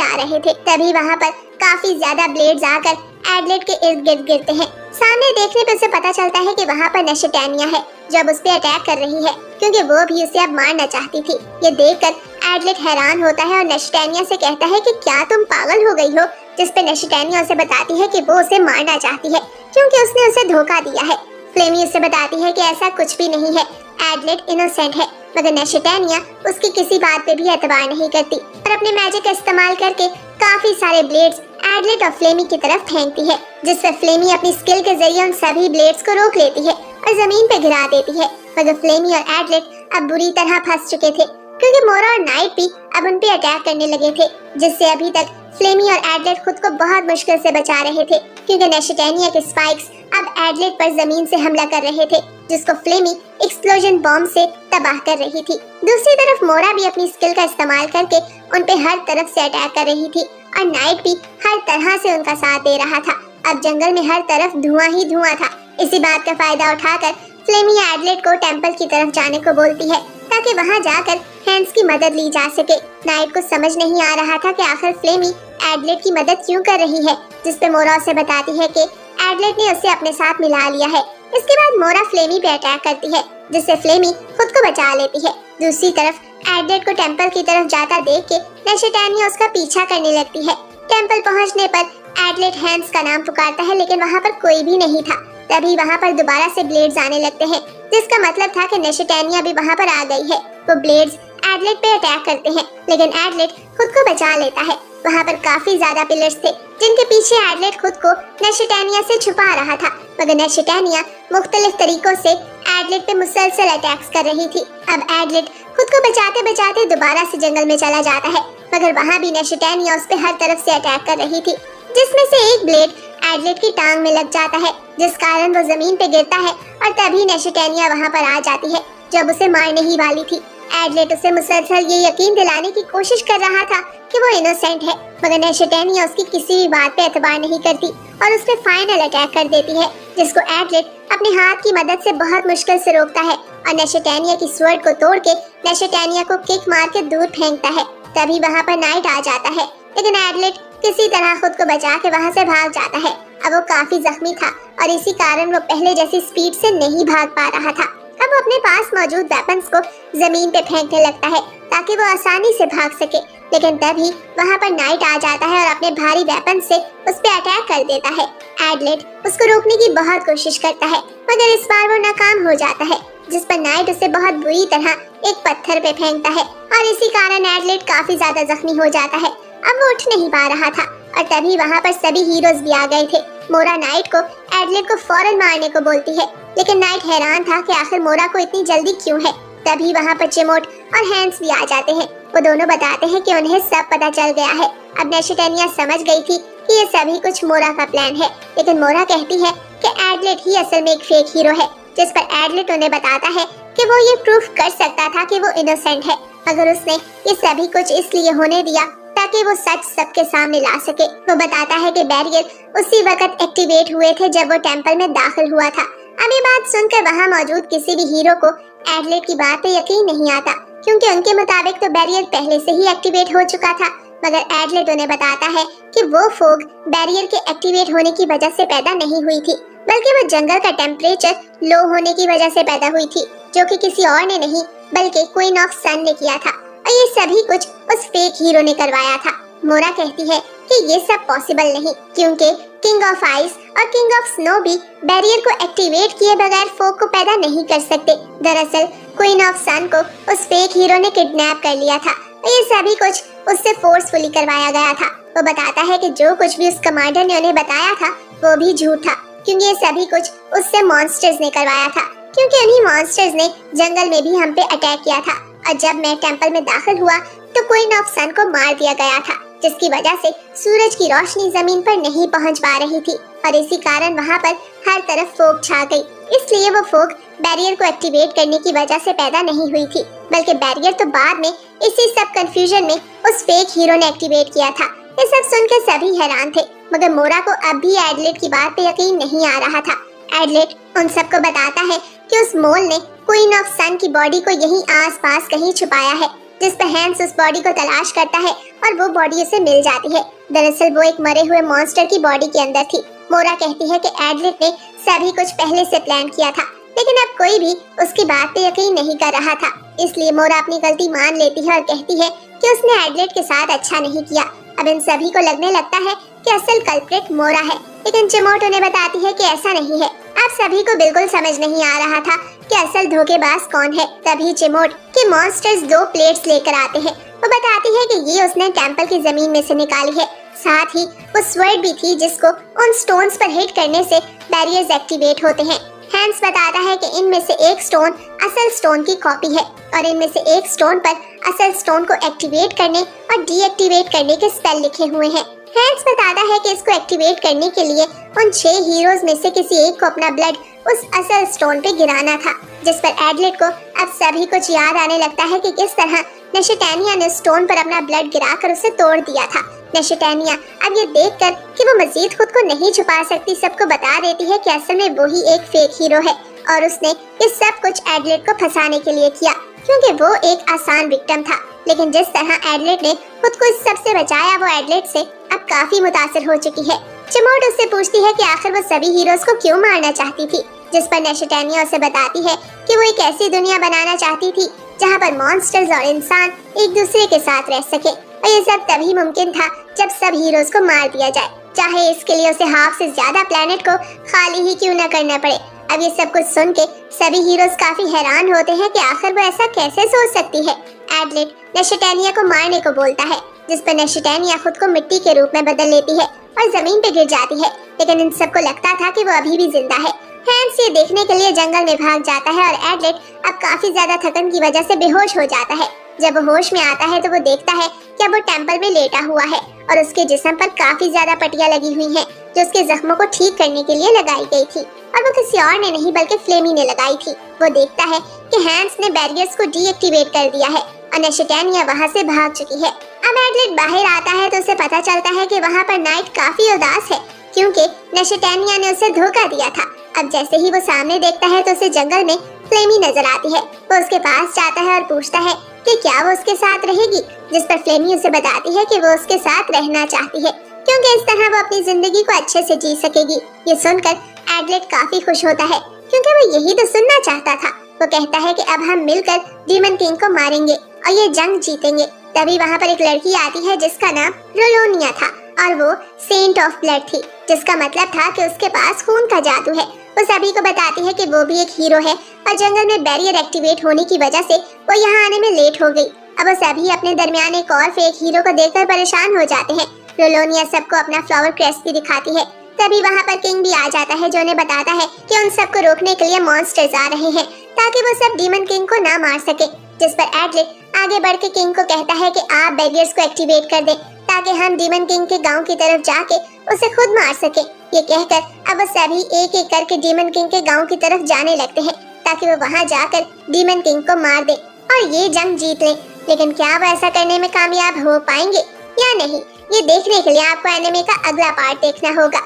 आ रहे थे। तभी वहाँ पर काफी ज्यादा ब्लेड्स आकर एडलेट के इर्द गिर्द गिरते हैं। सामने देखने पे उसे पता चलता है कि वहाँ पर नेशटानिया है जो अब उस पे अटैक कर रही है, क्योंकि वो भी उसे अब मारना चाहती थी। ये देखकर एडलेट हैरान होता है और नेशटानिया से कहता है कि क्या तुम पागल हो गई हो, जिस पे नेशटानिया उसे बताती है कि वो उसे मारना चाहती है क्योंकि उसने उसे धोखा दिया है। फ्लेमी उसे बताती है कि ऐसा कुछ भी नहीं है, एडलेट इनोसेंट है, मगर नेशटानिया उसकी किसी बात पे भी एतबार नहीं करती और अपने मैजिक का इस्तेमाल करके काफी सारे ब्लेड्स एडलेट और फ्लेमी की तरफ फेंकती है, जिससे फ्लेमी अपनी स्किल के जरिए उन सभी ब्लेड्स को रोक लेती है और जमीन पे गिरा देती है। मगर फ्लेमी और एडलेट अब बुरी तरह फंस चुके थे, क्योंकि मोरा और नाइट भी अब उन पे अटैक करने लगे थे, जिससे अभी तक फ्लेमी और एडलेट खुद को बहुत मुश्किल से बचा रहे थे, क्योंकि नेशटानिया के स्पाइक्स अब एडलेट पर जमीन से हमला कर रहे थे, जिसको फ्लेमी एक्सप्लोजन बॉम्ब से तबाह कर रही थी। दूसरी तरफ मोरा भी अपनी स्किल का इस्तेमाल करके उन पे हर तरफ से अटैक कर रही थी और नाइट भी हर तरह से उनका साथ दे रहा था। अब जंगल में हर तरफ धुआं ही धुआं था। इसी बात का फायदा उठाकर फ्लेमी एडलेट को टेंपल की तरफ जाने को बोलती है, ताकि वहां जाकर हैंस की मदद ली जा सके। नाइट को समझ नहीं आ रहा था कि आखिर फ्लेमी एडलेट की मदद क्यों कर रही है, जिस पे मोरा उसे बताती है कि एडलेट ने उसे अपने साथ मिला लिया है। इसके बाद मोरा फ्लेमी पे अटैक करती है, जिससे फ्लेमी खुद को बचा लेती है। दूसरी तरफ एडलेट को टेंपल की तरफ जाता देख के नेशटानिया उसका पीछा करने लगती है। टेंपल पहुंचने पर एडलेट हैंस का नाम पुकारता है, लेकिन वहां पर कोई भी नहीं था। तभी वहां पर दोबारा से ब्लेड्स आने लगते हैं, जिसका मतलब था कि नेशटानिया भी वहां पर आ गई है। वो ब्लेड्स एडलेट पे अटैक करते हैं, लेकिन एडलेट खुद को बचा लेता है। वहां पर काफी ज्यादा पिलर्स थे, जिनके पीछे एडलेट खुद को नेशटानिया से छुपा रहा था, मगर नेशटानिया मुख्तलिफ तरीकों से एडलेट पे मुसलसल अटैक्स कर रही थी। अब एडलेट खुद को बचाते बचाते दोबारा से जंगल में चला जाता है, मगर वहाँ भी नेशटानिया उस पे हर तरफ से अटैक कर रही थी, जिसमें से एक ब्लेड एडलेट की टांग में लग जाता है, जिस कारण वो जमीन पे गिरता है और तभी नेशटानिया वहाँ पर आ जाती है, जब उसे मारने ही वाली थी। एडलेट उसे मुसलसल ये यकीन दिलाने की कोशिश कर रहा था कि वो इनोसेंट है, मगर नेशटानिया उसकी किसी भी बात पे एतबार नहीं करती और उस पे फाइनल अटैक कर देती है, जिसको एडलेट अपने हाथ की मदद से बहुत मुश्किल से रोकता है और नेशटानिया की स्वर्ड को तोड़ के नेशटानिया को किक मार के दूर फेंकता है। तभी वहाँ पर नाइट आ जाता है, लेकिन एडलेट किसी तरह खुद को बचा के वहाँ से भाग जाता है। अब वो काफी जख्मी था और इसी कारण वो पहले जैसी स्पीड से नहीं भाग पा रहा था। अब वो अपने पास मौजूद वेपन्स को जमीन पे फेंकने लगता है ताकि वो आसानी से भाग सके, लेकिन तभी वहाँ पर नाइट आ जाता है और अपने भारी वेपन से उस पे अटैक कर देता है। एडलेट उसको रोकने की बहुत कोशिश करता है, मगर इस बार वो नाकाम हो जाता है, जिस पर नाइट उसे बहुत बुरी तरह एक पत्थर पे फेंकता है और इसी कारण एडलेट काफी ज्यादा जख्मी हो जाता है। अब वो उठ नहीं पा रहा था और तभी वहाँ पर सभी हीरोज भी आ गए थे। मोरा नाइट को एडलेट को फौरन मारने को बोलती है, लेकिन नाइट हैरान था कि आखिर मोरा को इतनी जल्दी क्यों है। तभी वहाँ पर चिमोट और हैंस भी आ जाते हैं। वो दोनों बताते हैं कि उन्हें सब पता चल गया है। अब नेशटानिया समझ गई थी कि ये सभी कुछ मोरा का प्लान है, लेकिन मोरा कहती है कि एडलेट ही असल में एक फेक हीरो है, जिस पर एडलेट उन्हें बताता है कि वो ये प्रूफ कर सकता था कि वो इनोसेंट है, मगर उसने ये सभी कुछ इसलिए होने दिया ताकि वो सच सबके सामने ला सके। वो बताता है कि बैरियर उसी वक्त एक्टिवेट हुए थे जब वो टेंपल में दाखिल हुआ था। अब ये बात सुनकर वहाँ मौजूद किसी भी हीरो को एडलेट की बात पे यकीन नहीं आता, क्योंकि उनके मुताबिक तो बैरियर पहले से ही एक्टिवेट हो चुका था। मगर एडलेट उन्हें बताता है कि वो फोग बैरियर के एक्टिवेट होने की वजह से पैदा नहीं हुई थी, बल्कि वो जंगल का टेम्परेचर लो होने की वजह से पैदा हुई थी, जो कि किसी और ने नहीं बल्कि क्वीन ऑफ सन ने किया था, और ये सभी कुछ उस फेक हीरो ने करवाया था। मोरा कहती है कि ये सब पॉसिबल नहीं, क्योंकि किंग ऑफ आइस और किंग ऑफ स्नो भी बैरियर को एक्टिवेट किए बगैर फोग को पैदा नहीं कर सकते। दरअसल क्वीन ऑफ सन को उस फेक हीरो ने किडनैप कर लिया था और ये सभी कुछ उससे फोर्सफुली करवाया गया था। वो बताता है कि जो कुछ भी उस कमांडर ने उन्हें बताया था वो भी झूठ था, क्योंकि ये सभी कुछ उससे मॉन्स्टर्स ने करवाया था, क्योंकि उन्हीं मॉन्स्टर्स ने जंगल में भी हम पे अटैक किया था और जब मैं टेंपल में दाखिल हुआ तो क्वीन ऑफ सन को मार दिया गया था। जिसकी वजह से सूरज की रोशनी जमीन पर नहीं पहुंच पा रही थी और इसी कारण वहां पर हर तरफ फोग छा गई। इसलिए वो फोग बैरियर को एक्टिवेट करने की वजह से पैदा नहीं हुई थी, बल्कि बैरियर तो बाद में इसी सब कंफ्यूजन में उस फेक हीरो ने एक्टिवेट किया था। ये सब सुनकर सभी हैरान थे, मगर मोरा को अब भी एडलेट की बात पे यकीन नहीं आ रहा था। एडलेट उन सबको बताता है कि उस मोल ने क्वीन ऑफ सन की बॉडी को यहीं आसपास कहीं छुपाया है, जिस पर हैंस उस बॉडी को तलाश करता है और वो बॉडी उसे मिल जाती है। दरअसल वो एक मरे हुए मॉन्स्टर की बॉडी के अंदर थी। मोरा कहती है कि एडलेट ने सभी कुछ पहले से प्लान किया था, लेकिन अब कोई भी उसकी बात पे यकीन नहीं कर रहा था। इसलिए मोरा अपनी गलती मान लेती है और कहती है कि उसने एडलेट के साथ अच्छा नहीं किया। अब इन सभी को लगने लगता है कि असल कल्प्रिट मोरा है, लेकिन चिमोट उन्हें बताती है कि ऐसा नहीं है। अब सभी को बिल्कुल समझ नहीं आ रहा था कि असल धोखेबाज कौन है। तभी चिमोट के मॉन्स्टर्स 2 प्लेट्स लेकर आते हैं। वो बताती है कि ये उसने टेंपल की जमीन में से निकाली है। साथ ही वो स्वर्ड भी थी जिसको उन स्टोन्स पर हिट करने से बैरियर्स एक्टिवेट होते हैं। हैंस बताता है कि इनमें से एक स्टोन असल स्टोन की कॉपी है और इनमें से एक स्टोन पर असल स्टोन को एक्टिवेट करने और डीएक्टिवेट करने के स्पेल लिखे हुए हैं। हैंस बताता है कि इसको एक्टिवेट करने के लिए उन 6 हीरोज में से किसी एक को अपना ब्लड उस असल स्टोन पे गिराना था, जिस पर एडलेट को अब सभी कुछ याद आने लगता है कि किस तरह नेशेटेनिया ने स्टोन पर अपना ब्लड गिराकर उसे तोड़ दिया था। नेशेटेनिया अब ये देखकर कि वो मजीद खुद को नहीं छुपा सकती, सबको बता देती है कि असल में वो ही एक फेक हीरो है और उसने ये सब कुछ एडलेट को फंसाने के लिए किया, क्योंकि वो एक आसान विक्टिम था। लेकिन जिस तरह एडलेट ने खुद को इस सब से बचाया, वो एडलेट से अब काफी मुतासिर हो चुकी है। चिमोट उससे पूछती है कि आखिर वो सभी हीरोज को क्यों मारना चाहती थी, जिस पर नेशेटेनिया उसे बताती है कि वो एक ऐसी दुनिया बनाना चाहती थी जहाँ पर मॉन्स्टर्स और इंसान एक दूसरे के साथ रह सके, और ये सब तभी मुमकिन था जब सब हीरोज को मार दिया जाए, चाहे इसके लिए उसे हाफ से ज्यादा प्लेनेट को खाली ही क्यों न करना पड़े। अब ये सब कुछ सुन के सभी हीरोज काफी हैरान होते हैं कि आखिर वो ऐसा कैसे सोच सकती है। एडलेट नेशेटेनिया को मारने को बोलता है, जिस पर नेशेटेनिया खुद को मिट्टी के रूप में बदल लेती है और जमीन पे गिर जाती है, लेकिन इन सबको लगता था कि वो अभी भी जिंदा है। हैंस ये देखने के लिए जंगल में भाग जाता है और एडलेट अब काफी ज्यादा थकन की वजह से बेहोश हो जाता है। जब वो होश में आता है तो वो देखता है कि अब वो टेंपल में लेटा हुआ है और उसके जिस्म पर काफी ज्यादा पट्टियां लगी हुई हैं, जो उसके जख्मों को ठीक करने के लिए लगाई गई थी, और वो किसी और ने नहीं बल्कि फ्लेमी ने लगाई थी। वो देखता है कि हैंस ने बैरियर्स को डीएक्टिवेट कर दिया है और नेशेटेनिया वहाँ से भाग चुकी है। अब एडलेट बाहर आता है तो उसे पता चलता है कि वहाँ पर नाइट काफी उदास है, क्योंकि नेशेटेनिया ने उसे धोखा दिया था। अब जैसे ही वो सामने देखता है तो उसे जंगल में फ्लेमी नजर आती है। वो उसके पास जाता है और पूछता है कि क्या वो उसके साथ रहेगी, जिस पर फ्लेमी उसे बताती है कि वो उसके साथ रहना चाहती है, क्योंकि इस तरह वो अपनी जिंदगी को अच्छे से जी सकेगी। ये सुनकर एडलेट काफी खुश होता है, क्योंकि वो यही तो सुनना चाहता था। वो कहता है कि अब हम मिलकर डीमन किंग को मारेंगे और ये जंग जीतेंगे। तभी वहाँ पर एक लड़की आती है जिसका नाम रोलोनिया था और वो सेंट ऑफ ब्लड थी, जिसका मतलब था कि उसके पास खून का जादू है। वो सभी को बताती है कि वो भी एक हीरो है और जंगल में बैरियर एक्टिवेट होने की वजह से वो यहाँ आने में लेट हो गई। अब वो सभी अपने दरमियान एक और फेक हीरो को देखकर परेशान हो जाते हैं। रोलोनिया सबको अपना फ्लावर क्रेस्ट भी दिखाती है। तभी वहाँ पर किंग भी आ जाता है, जो उन्हें बताता है कि उन सबको रोकने के लिए मॉन्स्टर्स आ रहे हैं, ताकि वो सब डीमन किंग को ना मार सके। जिस पर एडलेट आगे बढ़ के किंग को कहता है कि आप बैरियर्स को एक्टिवेट कर दें, ताकि हम डीमन किंग के गांव की तरफ जाके उसे खुद मार सके। ये कहकर अब वो सभी एक एक करके डीमन किंग के गांव की तरफ जाने लगते हैं, ताकि वो वहां जाकर डीमन किंग को मार दे और ये जंग जीत ले। लेकिन क्या वो ऐसा करने में कामयाब हो पाएंगे या नहीं, ये देखने के लिए आपको एनिमे का अगला पार्ट देखना होगा।